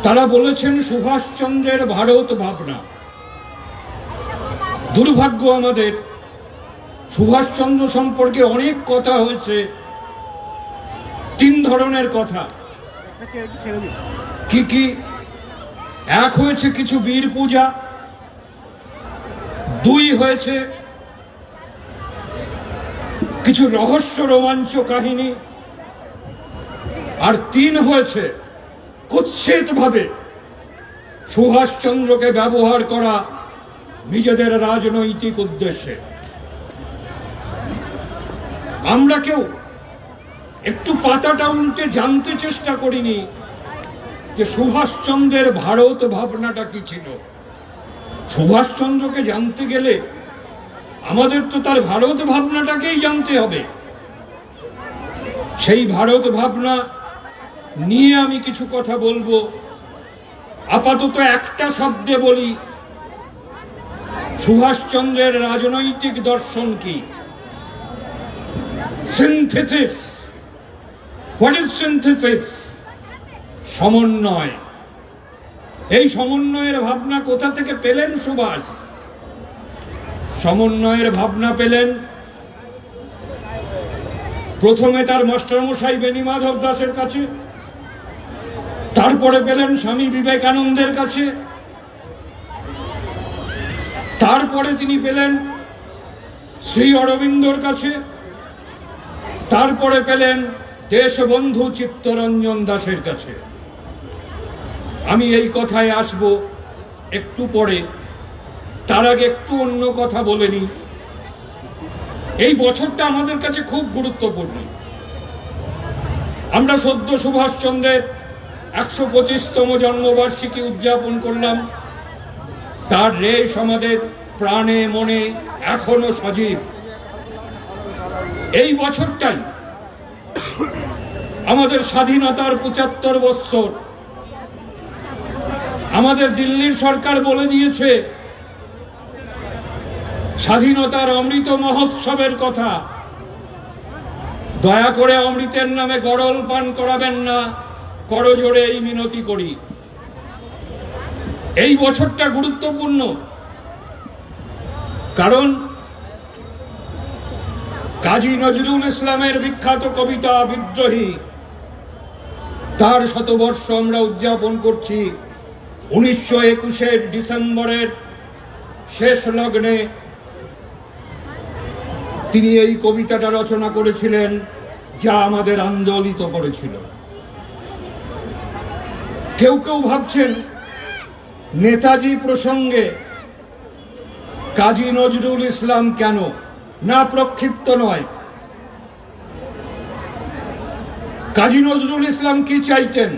তারা বলেছেন সুভাষচন্দ্রের ভারত ভাবনা। দুর্ভাগ্য আমাদের, সুভাষচন্দ্র সম্পর্কে অনেক কথা হয়েছে, 3 ধরনের কথা। কি কি? এক হয়েছে কিছু বীর পূজা, 2 হয়েছে কিছু রহস্য রোমাঞ্চ কাহিনী, আর 3 হয়েছে কুৎসিতভাবে সুভাষচন্দ্রকে ব্যবহার করা নিজেদের রাজনৈতিক উদ্দেশ্যে। আমরা কেউ একটু পাতাটা উল্টে জানতে চেষ্টা করিনি যে সুভাষচন্দ্রের ভারত ভাবনাটা কি ছিল। সুভাষচন্দ্রকে জানতে গেলে আমাদের তো তার ভারত ভাবনাটাকেই জানতে হবে। সেই ভারত ভাবনা নিয়ে আমি কিছু কথা বলবো। আপাতত একটা শব্দে বলি, সুভাষচন্দ্রের রাজনৈতিক দর্শন কি? সিনথেসিস। What is synthesis? সমন্বয়। এই সমন্বয়ের ভাবনা কোথা থেকে পেলেন সুভাষ? সমন্বয়ের ভাবনা পেলেন প্রথমে তার মাস্টারমশাই বেণীমাধব দাসের কাছে, তারপরে পেলেন স্বামী বিবেকানন্দের কাছে, তারপরে তিনি পেলেন শ্রী অরবিন্দর কাছে, তারপরে পেলেন দেশবন্ধু চিত্তরঞ্জন দাসের কাছে। আমি এই কথায় আসব একটু পরে, তার আগে একটু অন্য কথা বলে নিই। এই বছরটা আমাদের কাছে খুব গুরুত্বপূর্ণ। আমরা সদ্য সুভাষচন্দ্রের 125তম জন্মবার্ষিকী উদযাপন করলাম। তার রেশ আমাদের প্রাণে মনে এখনো সজীব। এই বছরটাই আমাদের স্বাধীনতার 75 বৎসর। আমাদের দিল্লির সরকার বলে দিয়েছে স্বাধীনতার অমৃত মহোৎসবের কথা। দয়া করে অমৃতের নামে গরল পান করাবেন না, করজোড়ে এই মিনতি করি। এই বছরটা গুরুত্বপূর্ণ কারণ কাজী নজরুল ইসলামের বিখ্যাত কবিতা বিদ্রোহী, তার শতবর্ষ আমরা উদযাপন করছি। 1921 ডিসেম্বরের শেষ লগ্নে তিনি এই কবিতাটা রচনা করেছিলেন, যা আমাদের আন্দোলিত করেছিল। কেউ কেউ ভাবছেন নেতাজি প্রসঙ্গে কাজী নজরুল ইসলাম কেন? না, প্রক্ষিপ্ত নয়। কাজী নজরুল ইসলাম কি চাইতেন?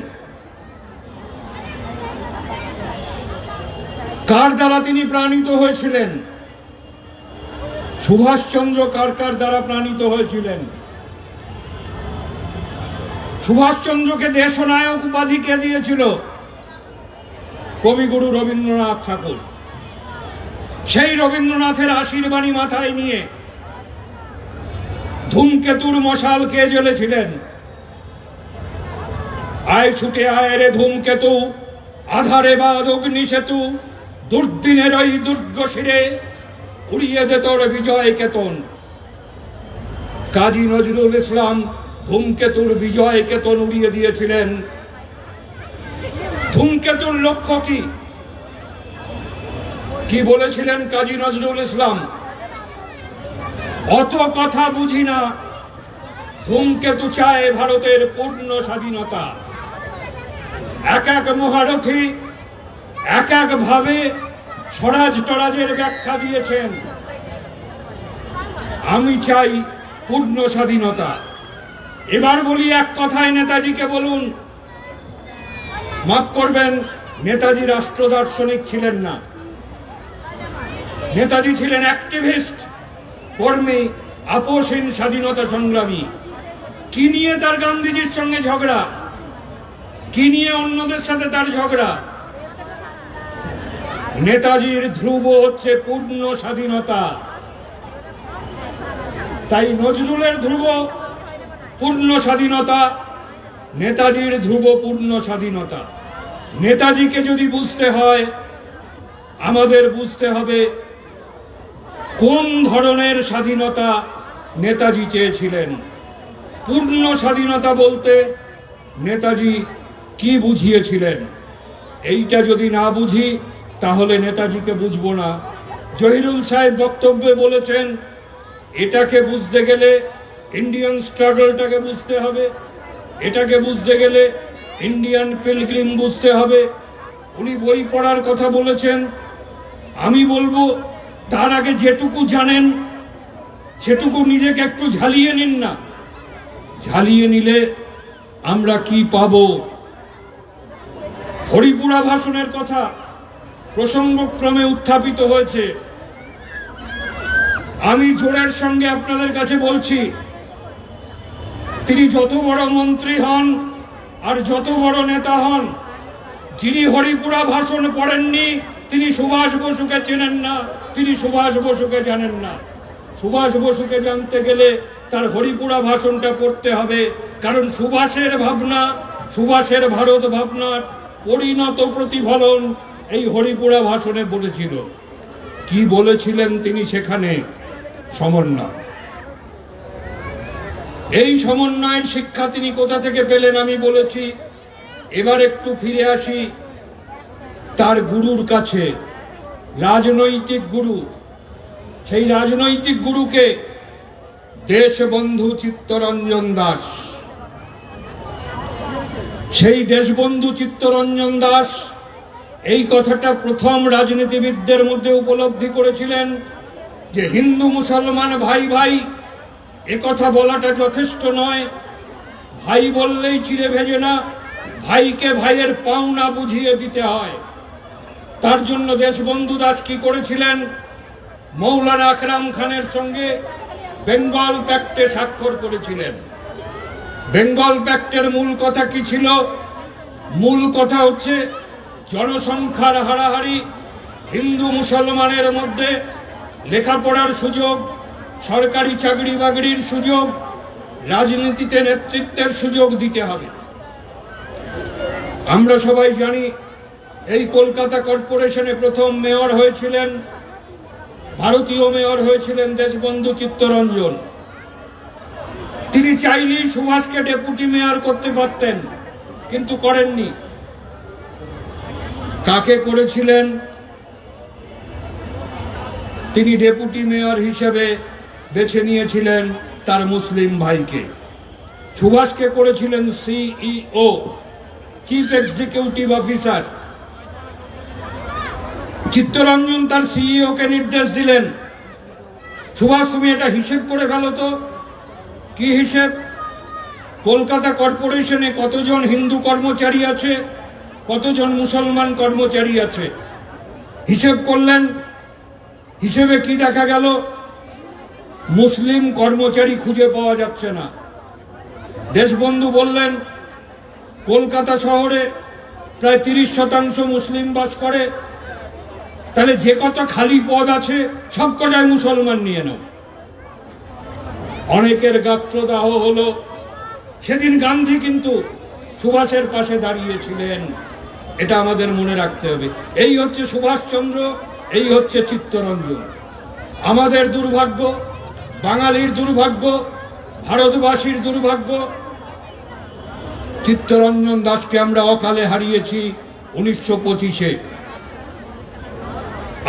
কার দ্বারা তিনি প্রাণিত হয়েছিলেন? সুভাষচন্দ্র কার কার দ্বারা প্রাণিত হয়েছিলেন? সুভাষচন্দ্রকে দেশনায়ক উপাধি কে দিয়েছিল? কবিগুরু রবীন্দ্রনাথ ঠাকুর। সেই রবীন্দ্রনাথের আশীর্বাণী মাথায় নিয়ে ধূমকেতুর মশাল কে জ্বলেছিলেন? আয় ছুটে আয় রে ধূমকেতু, আধারে বাদ অগ্নি সেতু, দুর্দিনের ওই দুর্গ শিরে উড়িয়ে দে তোর বিজয় কেতন। কাজী নজরুল ইসলাম ধূমকেতুর বিজয় কেতন উড়িয়ে দিয়েছিলেন। ধূমকেতুর লক্ষ্য কি? কি বলেছিলেন কাজী নজরুল ইসলাম? অত কথা বুঝি না, ধূমকেতু চায় ভারতের পূর্ণ স্বাধীনতা। এক এক মহারথী এক এক ভাবে স্বরাজ টরাজের ব্যাখ্যা দিয়েছেন। আমি চাই পূর্ণ স্বাধীনতা। এবার বলি এক কথায় নেতাজিকে বলুন। মাফ করবেন, নেতাজি রাষ্ট্র দার্শনিক ছিলেন না। নেতাজি ছিলেন অ্যাক্টিভিস্ট, কর্মী, আপোষহীন স্বাধীনতা সংগ্রামী। কি নিয়ে তার গান্ধীজির সঙ্গে ঝগড়া? কি নিয়ে অন্যদের সাথে তার ঝগড়া? নেতাজির ধ্রুব হচ্ছে পূর্ণ স্বাধীনতা। তাই নজরুলের ধ্রুব পূর্ণ স্বাধীনতা, নেতাজির ধ্রুব পূর্ণ স্বাধীনতা। নেতাজিকে যদি বুঝতে হয়, আমাদের বুঝতে হবে কোন ধরনের স্বাধীনতা নেতাজি চেয়েছিলেন। পূর্ণ স্বাধীনতা বলতে নেতাজি কি বুঝিয়েছিলেন? এইটা যদি না বুঝি তাহলে নেতাজিকে বুঝবো না। জহিরুল সাহেব বক্তব্যে বলেছেন এটাকে বুঝতে গেলে ইন্ডিয়ান স্ট্রাগলটাকে বুঝতে হবে, এটাকে বুঝতে গেলে ইন্ডিয়ান পিলগ্রিম বুঝতে হবে। উনি বই পড়ার কথা বলেছেন। আমি বলবো তার আগে যেটুকু জানেন সেটুকু নিজেকে একটু ঝালিয়ে নিন না। ঝালিয়ে নিলে আমরা কি পাবো? হরিপুরা ভাষণের কথা প্রসঙ্গক্রমে উত্থাপিত হয়েছে। আমি জোরের সঙ্গে আপনাদের কাছে বলছি, তিনি যত বড় মন্ত্রী হন আর যত বড় নেতা হন, যিনি হরিপুরা ভাষণ পড়েননি তিনি সুভাষ বসুকে চেনেন না, তিনি সুভাষ বসুকে জানেন না। সুভাষ বসুকে জানতে গেলে তার হরিপুরা ভাষণটা পড়তে হবে, কারণ সুভাষের ভাবনা, সুভাষের ভারত ভাবনার পরিণত প্রতিফলন এই হরিপুরা ভাষণে বলেছিল। কি বলেছিলেন তিনি সেখানে? সমন্বয়। এই সমন্বয়ের শিক্ষা তিনি কোথা থেকে পেলেন আমি বলেছি। এবার একটু ফিরে আসি তার গুরুর কাছে, রাজনৈতিক গুরু। সেই রাজনৈতিক গুরুকে দেশবন্ধু চিত্তরঞ্জন দাস। সেই দেশবন্ধু চিত্তরঞ্জন দাস এই কথাটা প্রথম রাজনীতিবিদদের মধ্যে উপলব্ধি করেছিলেন যে হিন্দু মুসলমান ভাই ভাই এ কথা বলাটা যথেষ্ট নয়। ভাই বললেই চিড়ে ভেজে না, ভাইকে ভাইয়ের পাওনা বুঝিয়ে দিতে হয়। তার জন্য দেশবন্ধু দাস কি করেছিলেন? মৌলানা আকরাম খানের সঙ্গে বেঙ্গল প্যাক্টে স্বাক্ষর করেছিলেন। বেঙ্গল প্যাক্টের মূল কথা কি ছিল? মূল কথা হচ্ছে জনসংখ্যার হারাহারি, হিন্দু মুসলমানের মধ্যে লেখাপড়ার সুযোগ, সরকারি চাকরি বাকরির সুযোগ, রাজনীতিতে নেতৃত্বের সুযোগ দিতে হবে। আমরা সবাই জানি এই কলকাতা কর্পোরেশনে প্রথম মেয়র হয়েছিলেন, ভারতীয় মেয়র হয়েছিলেন দেশবন্ধু চিত্তরঞ্জন। তিনি চাইলেই সুভাষকে ডেপুটি মেয়র করতে পারতেন, কিন্তু করেননি। কাকে করেছিলেন? তিনি ডেপুটি মেয়র হিসেবে বেছে নিয়েছিলেন তার মুসলিম ভাইকে। সুভাষকে করেছিলেন CEO, chief executive officer. Chittaranjan তার সিইও কে নির্দেশ দিলেন, সুভাষ তুমি এটা হিসেব করে ফেলো তো। কি হিসেব? কলকাতা কর্পোরেশনে কতজন হিন্দু কর্মচারী আছে, কতজন মুসলমান কর্মচারী আছে। হিসেব করলেন, হিসেবে কি দেখা গেল? মুসলিম কর্মচারী খুঁজে পাওয়া যাচ্ছে না। দেশবন্ধু বললেন, কলকাতা শহরে প্রায় 30% মুসলিম বাস করে, তাহলে যে কত খালি পদ আছে সব কটায় মুসলমান নিয়ে নাও। অনেকের গাত্রদাহ হলো। সেদিন গান্ধী কিন্তু সুভাষের পাশে দাঁড়িয়েছিলেন, এটা আমাদের মনে রাখতে হবে। এই হচ্ছে সুভাষচন্দ্র, এই হচ্ছে চিত্তরঞ্জন। আমাদের দুর্ভাগ্য, বাঙালির দুর্ভাগ্য, ভারতবাসীর দুর্ভাগ্য, চিত্তরঞ্জন দাসকে আমরা অকালে হারিয়েছি 1925-এ।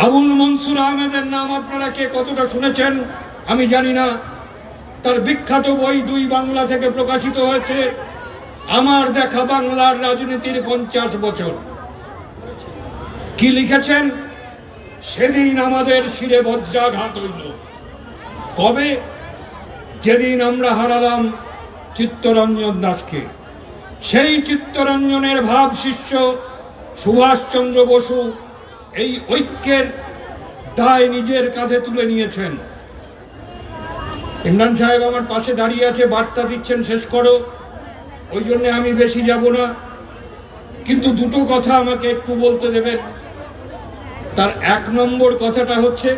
আবুল মনসুর আহমেদের নাম আপনারা কে কতটা শুনেছেন আমি জানি না। তার বিখ্যাত বই 2 বাংলা থেকে প্রকাশিত হয়েছে, আমার দেখা বাংলার রাজনীতির 50 বছর। কি লিখেছেন? সেদিন আমাদের শিরে বজ্রাঘাত হইল। কবে? যেদিন আমরা হারালাম চিত্তরঞ্জন দাসকে। সেই চিত্তরঞ্জনের ভাব শিষ্য সুভাষচন্দ্র বসু এই ঐক্যের দায় নিজের কাঁধে তুলে নিয়েছেন। ইমরান সাহেব আমার পাশে দাঁড়িয়ে আছে, বার্তা দিচ্ছেন শেষ করো, ওই জন্য আমি বেশি যাব না। কিন্তু দুটো কথা আমাকে একটু বলতে দেবেন। তার 1 নম্বর কথাটা হচ্ছে,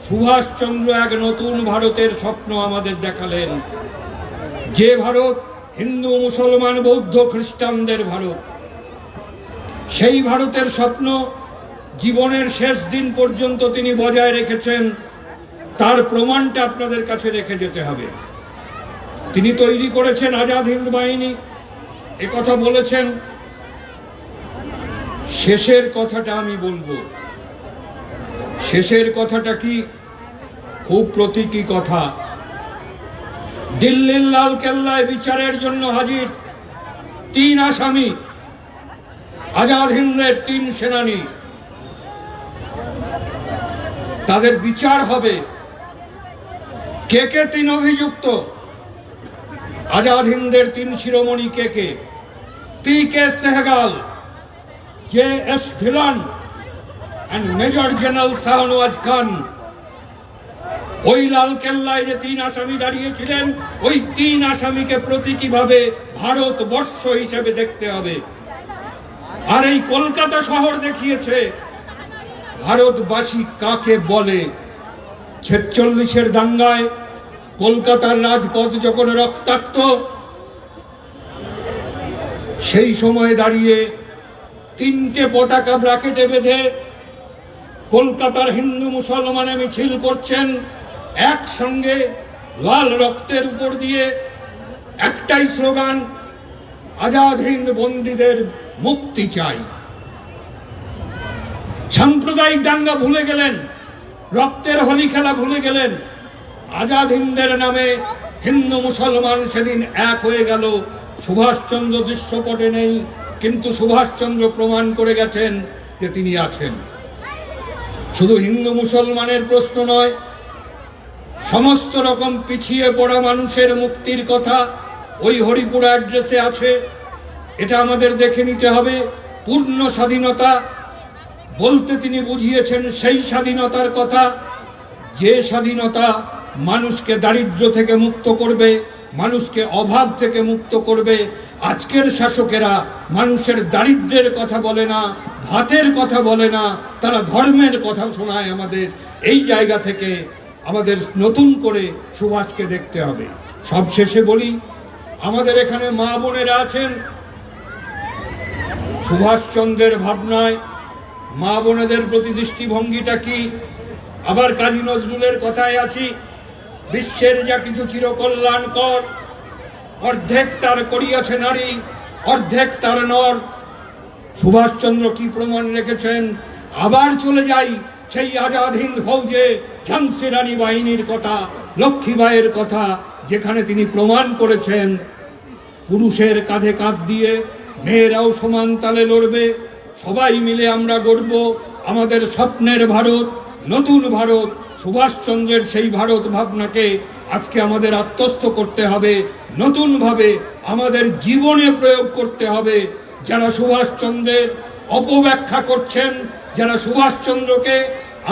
সুভাষচন্দ্র এক নতুন ভারতের স্বপ্ন আমাদের দেখালেন, যে ভারত হিন্দু মুসলমান বৌদ্ধ খ্রিস্টানদের ভারত। সেই ভারতের স্বপ্ন জীবনের শেষ দিন পর্যন্ত তিনি বজায় রেখেছেন। তার প্রমাণটা আপনাদের কাছে রেখে যেতে হবে। তিনি তৈরি করেছেন আজাদ হিন্দ বাহিনী, কথা বলেছেন। শেষের কথাটা আমি বলবো। শেষের কথাটা কি? খুব প্রতীকী কথা। দিল্লির লাল কেল্লায় বিচারের জন্য হাজির 3 আসামি, আজাদ হিন্দের 3 সেনানী। তাদের বিচার হবে। কে কে 3 অভিযুক্ত? আজাদ হিন্দের 3 শিরোমণি কে কে? PK Sehgal, JS Dhillon and major general Shahnawaz Khan. ওই লাল কেল্লায় যে 3 আসামি দাঁড়িয়েছিলেন, ওই 3 আসামিকে প্রতীকীভাবে ভারতবর্ষ হিসেবে দেখতে হবে। আর এই কলকাতা শহর দেখিয়েছে ভারতবাসী কাকে বলে। 46-এর দাঙ্গায় কলকাতার রাজপথ যখন রক্তাক্ত, সেই সময় দাঁড়িয়ে তিনটে পতাকা ব্র্যাকেটে বেঁধে কলকাতার হিন্দু মুসলমানে মিছিল করছেন একসঙ্গে লাল রক্তের উপর দিয়ে, একটাই স্লোগান, আজাদ হিন্দ বন্দীদের মুক্তি চাই। সাম্প্রদায়িক দাঙ্গা ভুলে গেলেন, রক্তের হোলি খেলা ভুলে গেলেন। আজাদ হিন্দের নামে হিন্দু মুসলমান সেদিন এক হয়ে গেল। সুভাষচন্দ্র দৃশ্যপটে নেই, কিন্তু সুভাষচন্দ্র প্রমাণ করে গেছেন যে তিনি আছেন। শুধু হিন্দু মুসলমানের প্রশ্ন নয়, সমস্ত রকম পিছিয়ে পড়া মানুষের মুক্তির কথা ওই হরিপুরা অ্যাড্রেসে আছে। এটা আমাদের দেখে নিতে হবে। পূর্ণ স্বাধীনতা বলতে তিনি বুঝিয়েছেন সেই স্বাধীনতার কথা, যে স্বাধীনতা মানুষকে দারিদ্র্য থেকে মুক্ত করবে, মানুষকে অভাব থেকে মুক্ত করবে। আজকের শাসকেরা মানুষের দারিদ্র্যের কথা বলে না, ভাতের কথা বলে না, তারা ধর্মের কথা শোনায় আমাদের। এই জায়গা থেকে আমাদের নতুন করে সুভাষকে দেখতে হবে। সবশেষে বলি, আমাদের এখানে মা বোনেরা আছেন। সুভাষচন্দ্রের ভাবনায় মা বোনেদের প্রতি দৃষ্টিভঙ্গিটা কি? আবার কাজী নজরুলের কথায় আছি, বিশ্বের যা কিছু চিরকল্যাণকর, অর্ধেক তার করিয়াছে নারী, অর্ধেক তার নর। সুভাষচন্দ্র কি প্রমাণ রেখেছেন? আবার চলে যাই সেই আজাদ হিন্দ ফৌজে, ঝান্সি রানী বাহিনীর কথা, লক্ষ্মীবাইয়ের কথা, যেখানে তিনি প্রমাণ করেছেন পুরুষের কাঁধে কাঁধ দিয়ে মেয়েরাও সমান তালে লড়বে। সবাই মিলে আমরা গড়ব আমাদের স্বপ্নের ভারত, নতুন ভারত। সুভাষচন্দ্রের সেই ভারত ভাবনাকে আজকে আমাদের আত্মস্থ করতে হবে, নতুনভাবে আমাদের জীবনে প্রয়োগ করতে হবে। যারা সুভাষচন্দ্রের অপব্যাখ্যা করছেন, যারা সুভাষচন্দ্রকে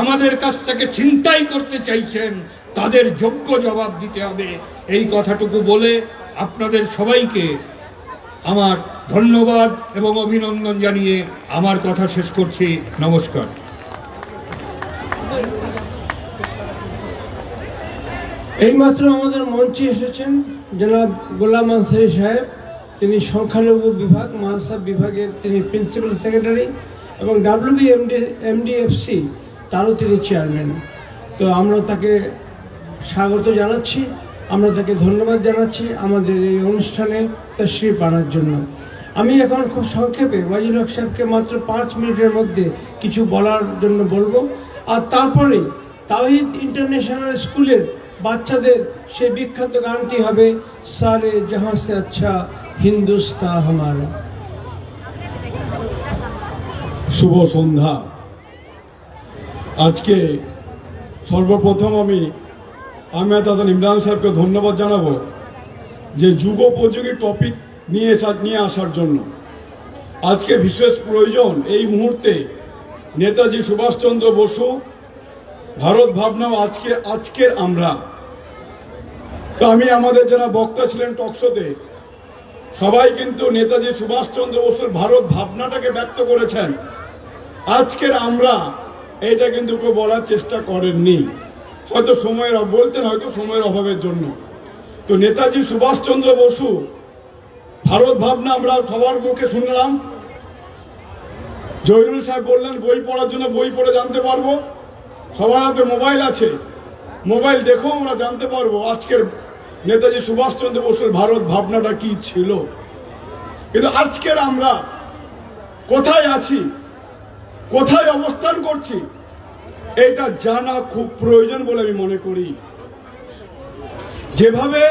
আমাদের কাছ থেকে ছিনতাই করতে চাইছেন, তাদের যোগ্য জবাব দিতে হবে। এই কথাটুকু বলে আপনাদের সবাইকে আমার ধন্যবাদ এবং অভিনন্দন জানিয়ে আমার কথা শেষ করছি। নমস্কার। এইমাত্র আমাদের মঞ্চে এসেছেন জনাব গোলাম আনসারী সাহেব। তিনি সংখ্যালঘু বিভাগ, মাদ্রাসা বিভাগের তিনি প্রিন্সিপাল সেক্রেটারি এবং WBMDFC তারও তিনি চেয়ারম্যান। তো আমরা তাকে স্বাগত জানাচ্ছি, আমরা তাকে ধন্যবাদ জানাচ্ছি আমাদের এই অনুষ্ঠানে তশরিফ আনার জন্য। আমি এখন খুব সংক্ষেপে ওয়াজির হক সাহেবকে মাত্র 5 মিনিটের মধ্যে কিছু বলার জন্য বলবো, আর তারপরে তাওহীদ ইন্টারন্যাশনাল স্কুলের বাচ্চাদের সেই বিখ্যাত গানটি হবে সারে জাহাঁ সে আচ্ছা হিন্দুস্তান হামারা। শুভ সন্ধ্যা। আজকে সর্বপ্রথম আমি আহমেদ হাসান ইমরান সাহেবকে ধন্যবাদ জানাবো যে যুগোপযোগী টপিক নিয়ে আসার জন্য। আজকে বিশেষ প্রয়োজন এই মুহূর্তে নেতাজি সুভাষচন্দ্র বসু ভারত ভাবনাও আজকের আমরা। তো আমি আমাদের যারা বক্তা ছিলেন টকশোতে সবাই কিন্তু নেতাজি সুভাষচন্দ্র বসুর ভারত ভাবনাটাকে ব্যক্ত করেছেন। আজকের আমরা এটা কিন্তু কেউ বলার চেষ্টা করেননি, হয়তো বলতেন হয়তো সময়ের অভাবের জন্য। তো নেতাজি সুভাষচন্দ্র বসু ভারত ভাবনা আমরা সবার মুখে শুনলাম। জহিরুল সাহেব বললেন বই পড়ার জন্য, বই পড়ে জানতে পারবো। সবার হাতে মোবাইল আছে, মোবাইল দেখেও আমরা জানতে পারবো আজকের নেতাজি সুভাষচন্দ্র বসুর ভারত ভাবনাটা কি ছিল। কিন্তু আজকের আমরা কোথায় আছি, কোথায় অবস্থান করছি, এটা জানা খুব প্রয়োজন বলে আমি মনে করি। যেভাবে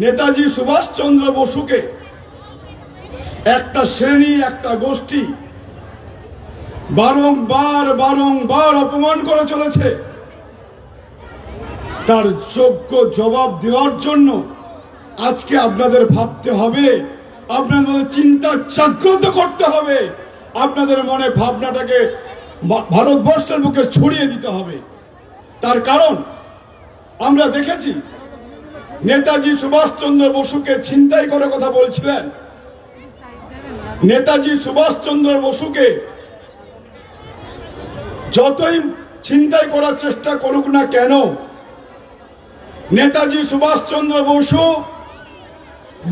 নেতাজি সুভাষচন্দ্র বসুকে একটা শ্রেণী, একটা গোষ্ঠী বারংবার অপমান করে চলেছে, তার যোগ্য জবাব দেওয়ার জন্য আজকে আপনাদের ভাবতে হবে, আপনাদের মধ্যে চিন্তা জাগ্রত করতে হবে, আপনাদের মনে ভাবনাটাকে ভারতবর্ষের বুকে ছড়িয়ে দিতে হবে। তার কারণ আমরা দেখেছি নেতাজি সুভাষচন্দ্র বসুকে ছিনতাই করে কথা বলছিলেন। নেতাজি সুভাষচন্দ্র বসুকে যতই ছিনতাই করার চেষ্টা করুক না কেন, নেতাজি সুভাষচন্দ্র বসু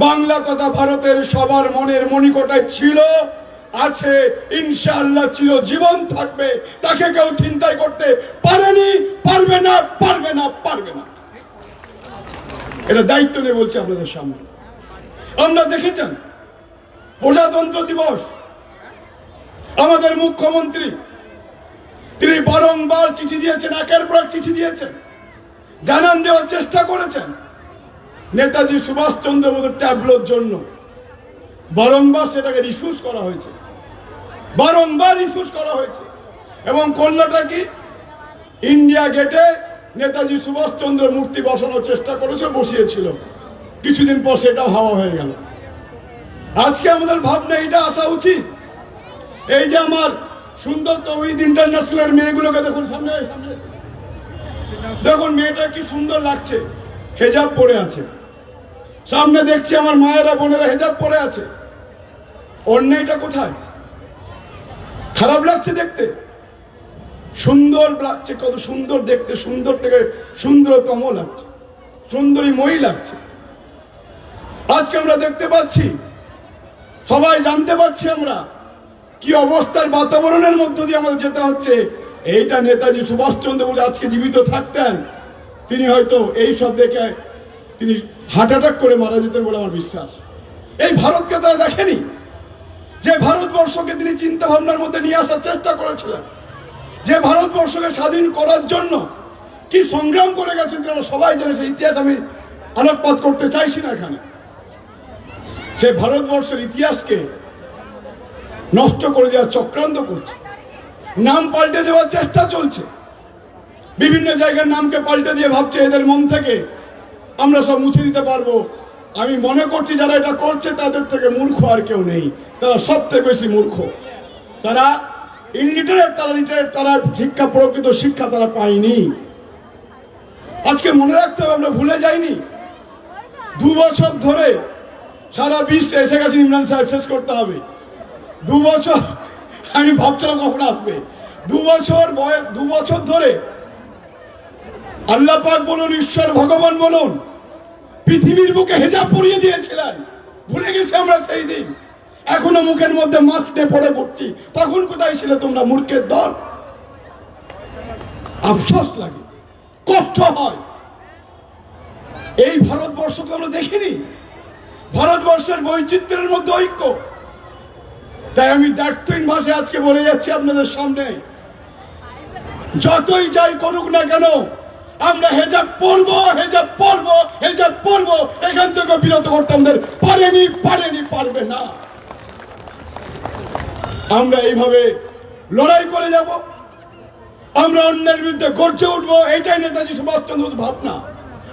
বাংলা তথা ভারতের সবার মনের মণিকোটায় ছিল, আছে, ইনশাআল্লাহ চিরজীবন থাকবে। তাকে কেউ চিন্তাই করতে পারেনি, পারবে না, পারবে না, পারবে না। এটা দায়িত্ব নিয়ে বলছি আপনাদের সামনে। আমরা দেখেছেন প্রজাতন্ত্র দিবস, আমাদের মুখ্যমন্ত্রী তিনি বারংবার চিঠি দিয়েছেন, একের পর এক চিঠি দিয়েছেন, জানান দেওয়ার চেষ্টা করেছেন নেতাজি সুভাষচন্দ্র বোসের ট্যাবলোর জন্য। বারংবার সেটাকে রিফিউজ করা হয়েছে, বারংবার রিফিউজ করা হয়েছে। এবং করলোটা কি? ইন্ডিয়া গেটে নেতাজি সুভাষচন্দ্র মূর্তি বসানোর চেষ্টা করেছে, বসিয়েছিল। কিছুদিন পর সেটাও হাওয়া হয়ে গেল। আজকে আমাদের ভাবনা এটা আসা উচিত। এই যে আমার সুন্দর তৌহিদ ইন্টারন্যাশনাল মেয়েগুলোকে দেখুন, সামনে সামনে দেখুন, মেয়েটা কি সুন্দর লাগছে, হেজাব পরে আছে। সামনে দেখছি আমার মায়েরা বোনেরা হেজাব পরে আছে। অন্যায়টা কোথায়? খারাপ লাগছে দেখতে, সুন্দর লাগছে, কত সুন্দর দেখতে, সুন্দর থেকে সুন্দরতম লাগছে, সুন্দরী মই লাগছে। আজকে আমরা দেখতে পাচ্ছি, সবাই জানতে পারছি আমরা কি অবস্থার বাতাবরণের মধ্য দিয়ে আমাদের যেতে হচ্ছে। এইটা নেতাজি সুভাষচন্দ্র বোস আজকে জীবিত থাকতেন, তিনি হয়তো এই সব দেখে তিনি হার্ট অ্যাটাক করে মারা যেতেন বলে আমার বিশ্বাস। এই ভারতকে তারা দেখেনি, যে ভারতবর্ষকে তিনি চিন্তা ভাবনার মধ্যে নিয়ে আসার চেষ্টা করেছিলেন, যে ভারতবর্ষকে স্বাধীন করার জন্য কি সংগ্রাম করে গেছেন আমরা সবাই জানে। সেই ইতিহাস আমি আলোকপাত করতে চাইছি না এখানে। সেই ভারতবর্ষের ইতিহাসকে নষ্ট করে দেওয়ার চক্রান্ত করছে, নাম পাল্টে দেওয়ার চেষ্টা চলছে। বিভিন্ন জায়গার নামকে পাল্টে দিয়ে ভাবছে এদের মন থেকে আমরা সব মুছে দিতে পারবো। আমি মনে করছি যারা এটা করছে তাদের থেকে মূর্খ আর কেউ নেই, তারা সবচেয়ে বেশি মূর্খ। তারা ইলিটারেট, তারা লিটারেট, তারা শিক্ষা, প্রকৃত শিক্ষা তারা পায়নি। আজকে মনে রাখতে হবে, আমরা ভুলে যাইনি। 2 বছর ধরে সারা বিশ্বে এসে গেছে ইমরান সাহেব, শেষ করতে হবে। 2 বছর আমি ভাবছিলাম কখন আসবে। 2 বছর ধরে আল্লাহ পাক বলুন, ঈশ্বর ভগবান বলুন, পৃথিবীর বুকে হেজাব পরিয়ে দিয়েছিলেন। ভুলে গেছি আমরা সেই দিন, এখনো মুখের মধ্যে মাস্ক নিয়ে পড়ে করছি। তখন কোথায় ছিল তোমরা, মূর্খের দল? আফসোস লাগে, কষ্ট হয়। এই ভারতবর্ষকে আমরা দেখিনি, ভারতবর্ষের বৈচিত্র্যের মধ্যে ঐক্য। তাই আমি দায়িত্বহীন ভাষায় আজকে বলে যাচ্ছি আপনাদের সামনে, যতই যাই করুক না কেন, আমরা হেজাব পরবো, হেজাব পরবো, হেজাব পরবো। এখান থেকে বিরত করতে আমাদের পারেনি, পারেনি, পারবে না। আমরা এইভাবে লড়াই করে যাব, আমরা অন্যের বিরুদ্ধে গর্জে উঠবো। এটাই নেতাজি সুভাষচন্দ্র ভাবনা।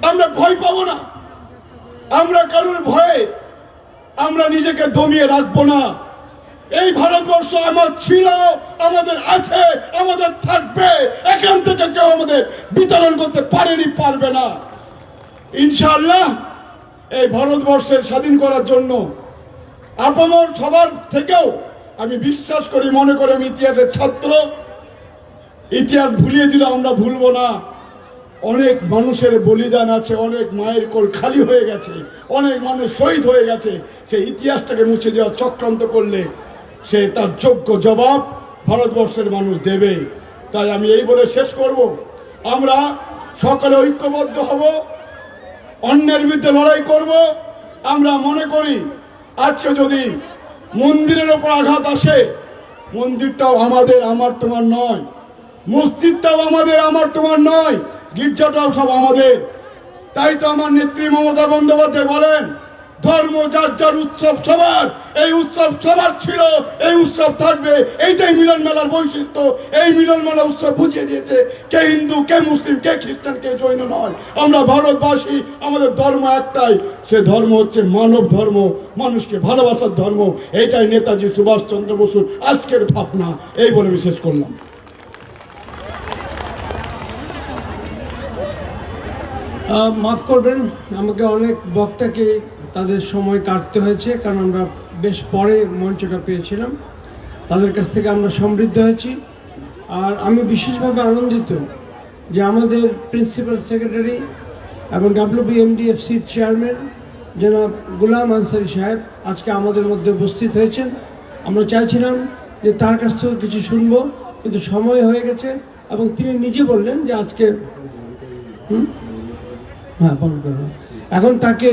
আমরা ভয় পাবো না, আমরা কারোর ভয়ে আমরা নিজেকে দমিয়ে রাখবো না। এই ভারতবর্ষ আমার ছিল, আমাদের আছে, আমাদের থাকবে। এখান থেকে কেউ আমাদের বিতরণ করতে পারেনি, পারবে না। ইনশাআল্লাহ এই ভারতবর্ষের স্বাধীন করার জন্য আপামর সবার থেকেও আমি বিশ্বাস করি, মনে করি আমি ইতিহাসের ছাত্র। ইতিহাস ভুলিয়ে দিলে আমরা ভুলবো না। অনেক মানুষের বলিদান আছে, অনেক মায়ের কোল খালি হয়ে গেছে, অনেক মানুষ শহীদ হয়ে গেছে। সেই ইতিহাসটাকে মুছে দেওয়ার চক্রান্ত করলে সে তার যোগ্য জবাব ভারতবর্ষের মানুষ দেবে। তাই আমি এই বলে শেষ করব, আমরা সকলে ঐক্যবদ্ধ হব, অন্যের বিরুদ্ধে লড়াই করব। আমরা মনে করি আজকে যদি মন্দিরের ওপর আঘাত আসে, মন্দিরটাও আমাদের, আমার তোমার নয়। মসজিদটাও আমাদের, আমার তোমার নয়। গির্জাটাও সব আমাদের। তাই তো আমার নেত্রী মমতা বন্দ্যোপাধ্যায় বলেন, ধর্ম যার যার, উৎসব সবার। এই উৎসব সবার ছিল, এই উৎসব থাকবে। এইটাই মিলন মেলার বৈশিষ্ট্য। এই মিলন মেলা উৎসব বুঝিয়ে দিয়েছে কে হিন্দু, কে মুসলিম, কে খ্রিস্টান, কে জৈন নয়। আমরা ভারতবাসী, আমাদের ধর্ম একটাই। সে ধর্ম হচ্ছে মানব ধর্ম, মানুষকে ভালোবাসার ধর্ম। এইটাই নেতাজি সুভাষচন্দ্র বসুর আজকের ভাবনা। এই বলে আমি শেষ করলাম। মাফ করবেন, আমাকে অনেক বক্তাকে তাদের সময় কাটতে হয়েছে, কারণ আমরা বেশ পরে মঞ্চটা পেয়েছিলাম। তাদের কাছ থেকে আমরা সমৃদ্ধ হয়েছি। আর আমি বিশেষভাবে আনন্দিত যে আমাদের প্রিন্সিপাল সেক্রেটারি এবং WBMDFCর চেয়ারম্যান জনাব গুলাম আনসারি সাহেব আজকে আমাদের মধ্যে উপস্থিত হয়েছেন। আমরা চাইছিলাম যে তার কাছ থেকে কিছু শুনবো, কিন্তু সময় হয়ে গেছে এবং তিনি নিজে বললেন যে আজকে হ্যাঁ বরণ করবো। এখন তাকে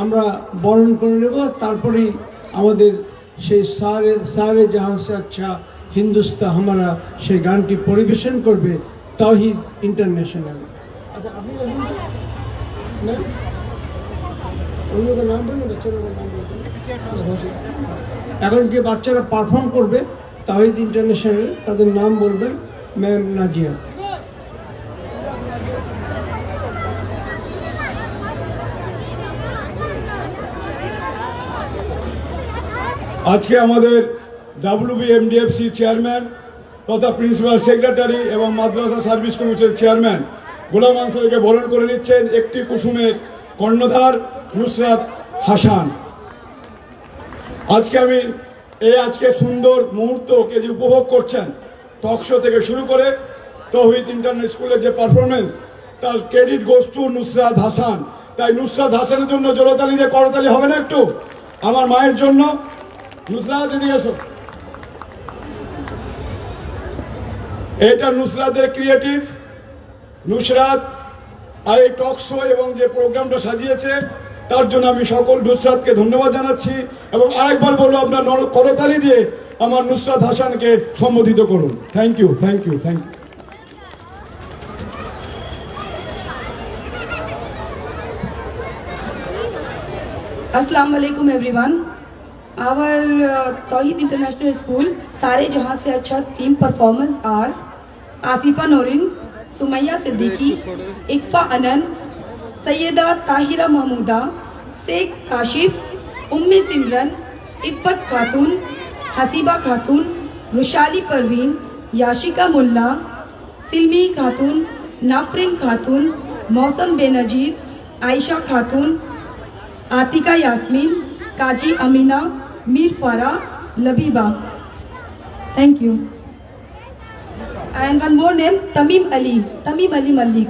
আমরা বরণ করে নেব, তারপরেই আমাদের সেই সারে জাহান সে আচ্ছা হিন্দুস্তা হামারা সেই গানটি পরিবেশন করবে তাওহিদ ইন্টারন্যাশনাল। আচ্ছা, আপনি নাম বলুন, এখন যে বাচ্চারা পারফর্ম করবে তাওহিদ ইন্টারন্যাশনাল, তাদের নাম বলবেন ম্যাম নাজিয়া। আজকে আমাদের WBMDFC চেয়ারম্যান তথা প্রিন্সিপাল সেক্রেটারি এবং মাদ্রাসা সার্ভিস কমিটির চেয়ারম্যান গোলাম আনসারিকে বরণ করে নিচ্ছেন একটি কুসুমের কর্ণধার নুসরাত হাসান। আজকে আমি আজকে সুন্দর মুহূর্তকে যে উপভোগ করছেন, টক শো থেকে শুরু করে তৌহিদ ইন্টারন্যাশনাল স্কুলের যে পারফরমেন্স, তার credit goes to Nusrat Hasan. তাই নুসরাত হাসানের জন্য জোরতালি দিয়ে করতালি হবে না একটু? আমার মায়ের জন্য নুসরাত এদিকে এসো। এটা নুসরাতের ক্রিয়েটিভ। নুসরাত আর এই টক শো এবং যে প্রোগ্রামটা সাজিয়েছে তার জন্য আমি সকল নুসরাতকে ধন্যবাদ জানাচ্ছি এবং আরেকবার বলবো আপনার করতালি দিয়ে আমার নুসরাত হাসানকে সম্বোধিত করুন। Thank you, thank you, thank you. Assalamu alaikum everyone. Our Tawheed International School Sare Jahan Se Acha team performers are Asifa Norin, Sumaya Siddiqui, Ikfa Anand, Sayyida Tahira Mahmooda, Sheikh Kashif, Umme Simran, Iffat Khatun, Hasiba Khatun, Rushali Parveen, Yashika Mulla, Silmi Khatun, Nafrin Khatun, Mausam Benazir, Aisha Khatun, Atika Yasmin, Kaji Amina, Mir Farah, Labiba. Thank you. And one more name, Tamim Ali Malik.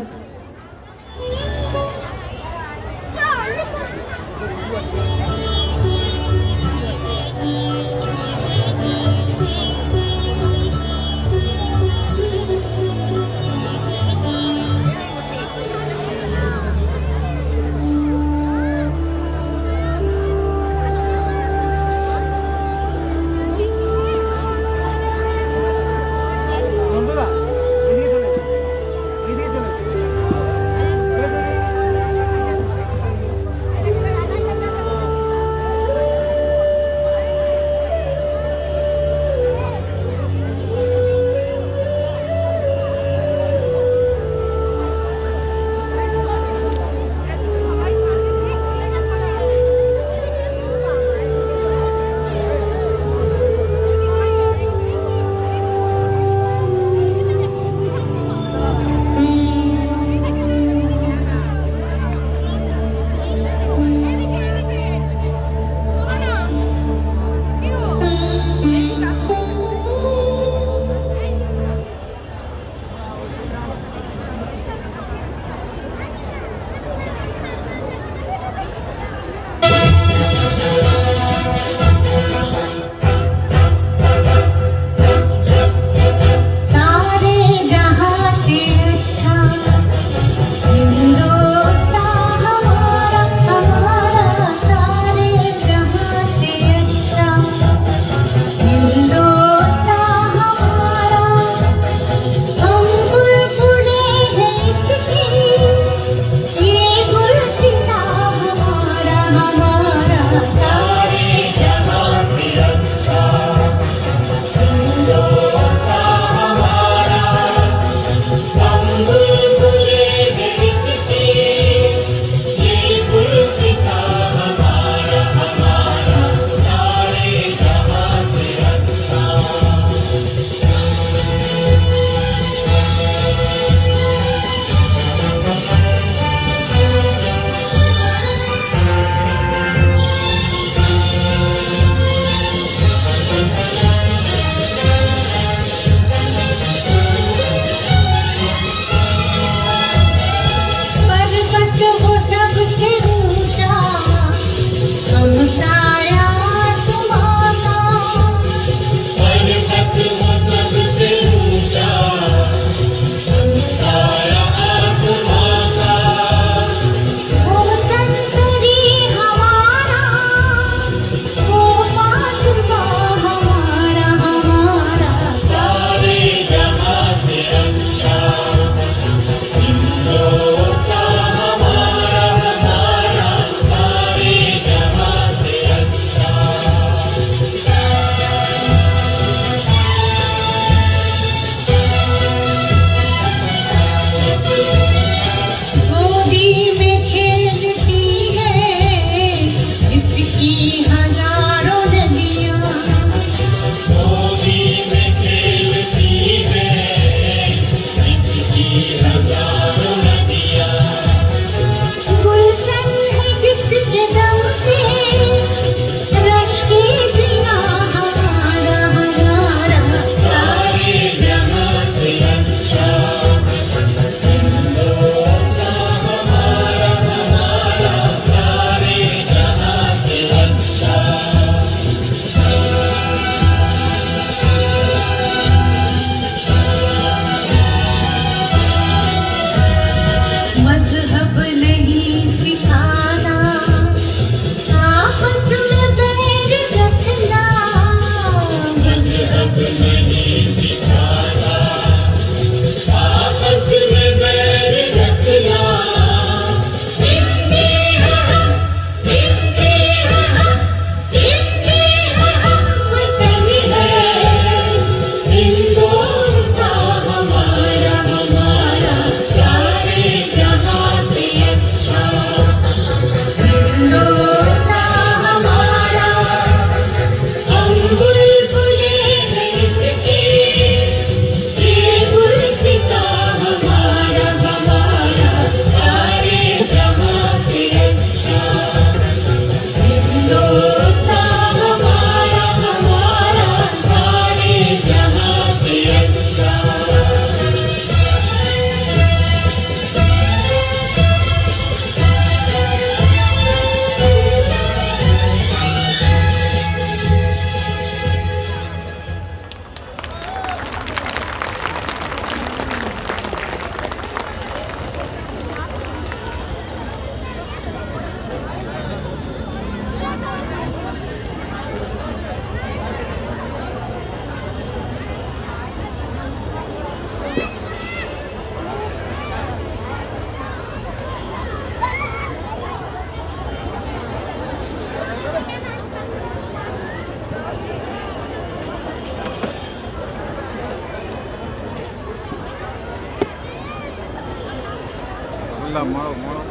মারলাম মারো মারো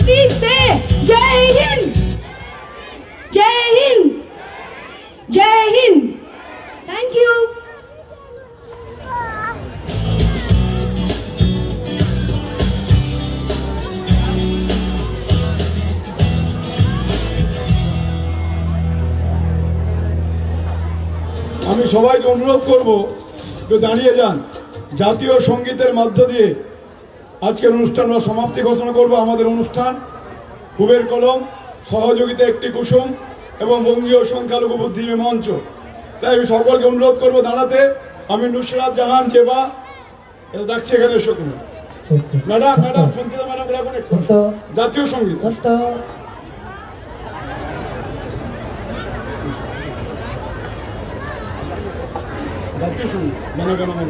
Please say Jai Hind! Jai Hind! Jai Hind! Thank you. আমি সবাইকে অনুরোধ করব একটু দাঁড়িয়ে যান। জাতীয় সঙ্গীতের মধ্য দিয়ে আজকের অনুষ্ঠান আমরা সমাপ্তি ঘোষণা করব। আমাদের অনুষ্ঠান কুবের কলম, সহযোগিতা একটি কুসুম এবং বঙ্গীয় সংখ্যালঘু বুদ্ধিজীবী মঞ্চ। তাই আমি সকলকে অনুরোধ করব দাঁড়াতে। আমি নুসরাত জাহান জেবা এটা ডাকছি, এখানে এসো তুমি। ম্যাডাম ম্যাডাম সঞ্চিতা ম্যাডাম রাখুন একটু। জাতীয় সঙ্গীত জাতীয় সঙ্গীত জনগণ মন।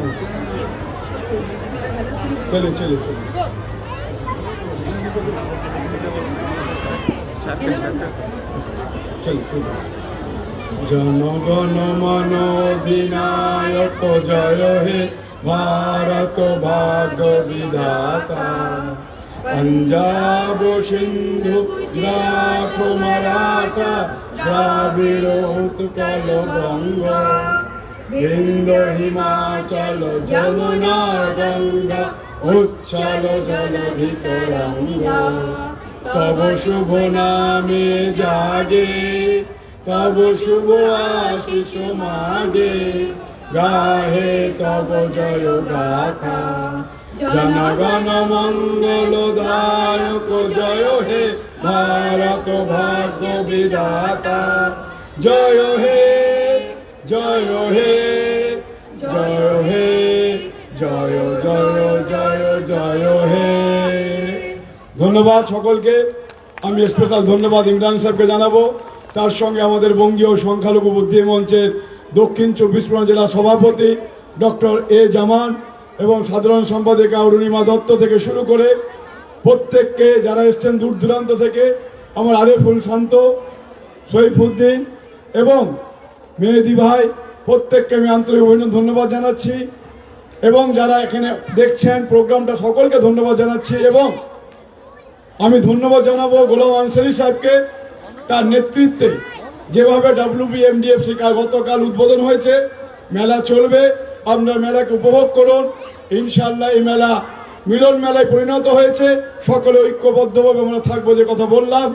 চলে চলে চলে চল চল। জনগণ মন অধিনায়ক জয় হে ভারত ভাগ্য বিধাতা। পঞ্জাব সিন্ধু গুজরাট মারাঠা দ্রাবিড় উৎকল বঙ্গ বিন্দ হিমাচল যমুনা গঙ্গা উচ্ছল জলধি তরঙ্গা। তব শুভ নামে জাগে তব শুভ আশিস মাগে গাহে তব জয় গাথা। জনগণ মঙ্গলদায়ক জয় হে ভারত ভাগ্য বিধাতা। জয় হে জয় হে জয় হে জয় জয় জয় জয় হে। ধন্যবাদ সকলকে। আমি স্পেশাল ধন্যবাদ ইমরান সাহেবকে জানাবো। তার সঙ্গে আমাদের বঙ্গীয় সংখ্যালঘু বুদ্ধিজীবী মঞ্চের দক্ষিণ 24 পরগনা জেলা সভাপতি ডক্টর এ জামান এবং সাধারণ সম্পাদিকা অরুণিমা দত্ত থেকে শুরু করে প্রত্যেককে যারা এসছেন দূর দূরান্ত থেকে, আমার আরেফুল শান্ত, সৈফুদ্দিন এবং মেহেদি ভাই, প্রত্যেককে আমি আন্তরিক অভিনন্দন ধন্যবাদ জানাচ্ছি। এবং যারা এখানে দেখছেন প্রোগ্রামটা সকলকে ধন্যবাদ জানাচ্ছি। এবং আমি ধন্যবাদ জানাবো গোলাম আনসারি সাহেবকে, তার নেতৃত্বে যেভাবে WBMDFC গতকাল উদ্বোধন হয়েছে। মেলা চলবে, আপনারা মেলাকে উপভোগ করুন। ইনশাআল্লাহ এই মেলা মিলন মেলায় পরিণত হয়েছে। সকলে ঐক্যবদ্ধভাবে আমরা থাকবো, যে কথা বললাম।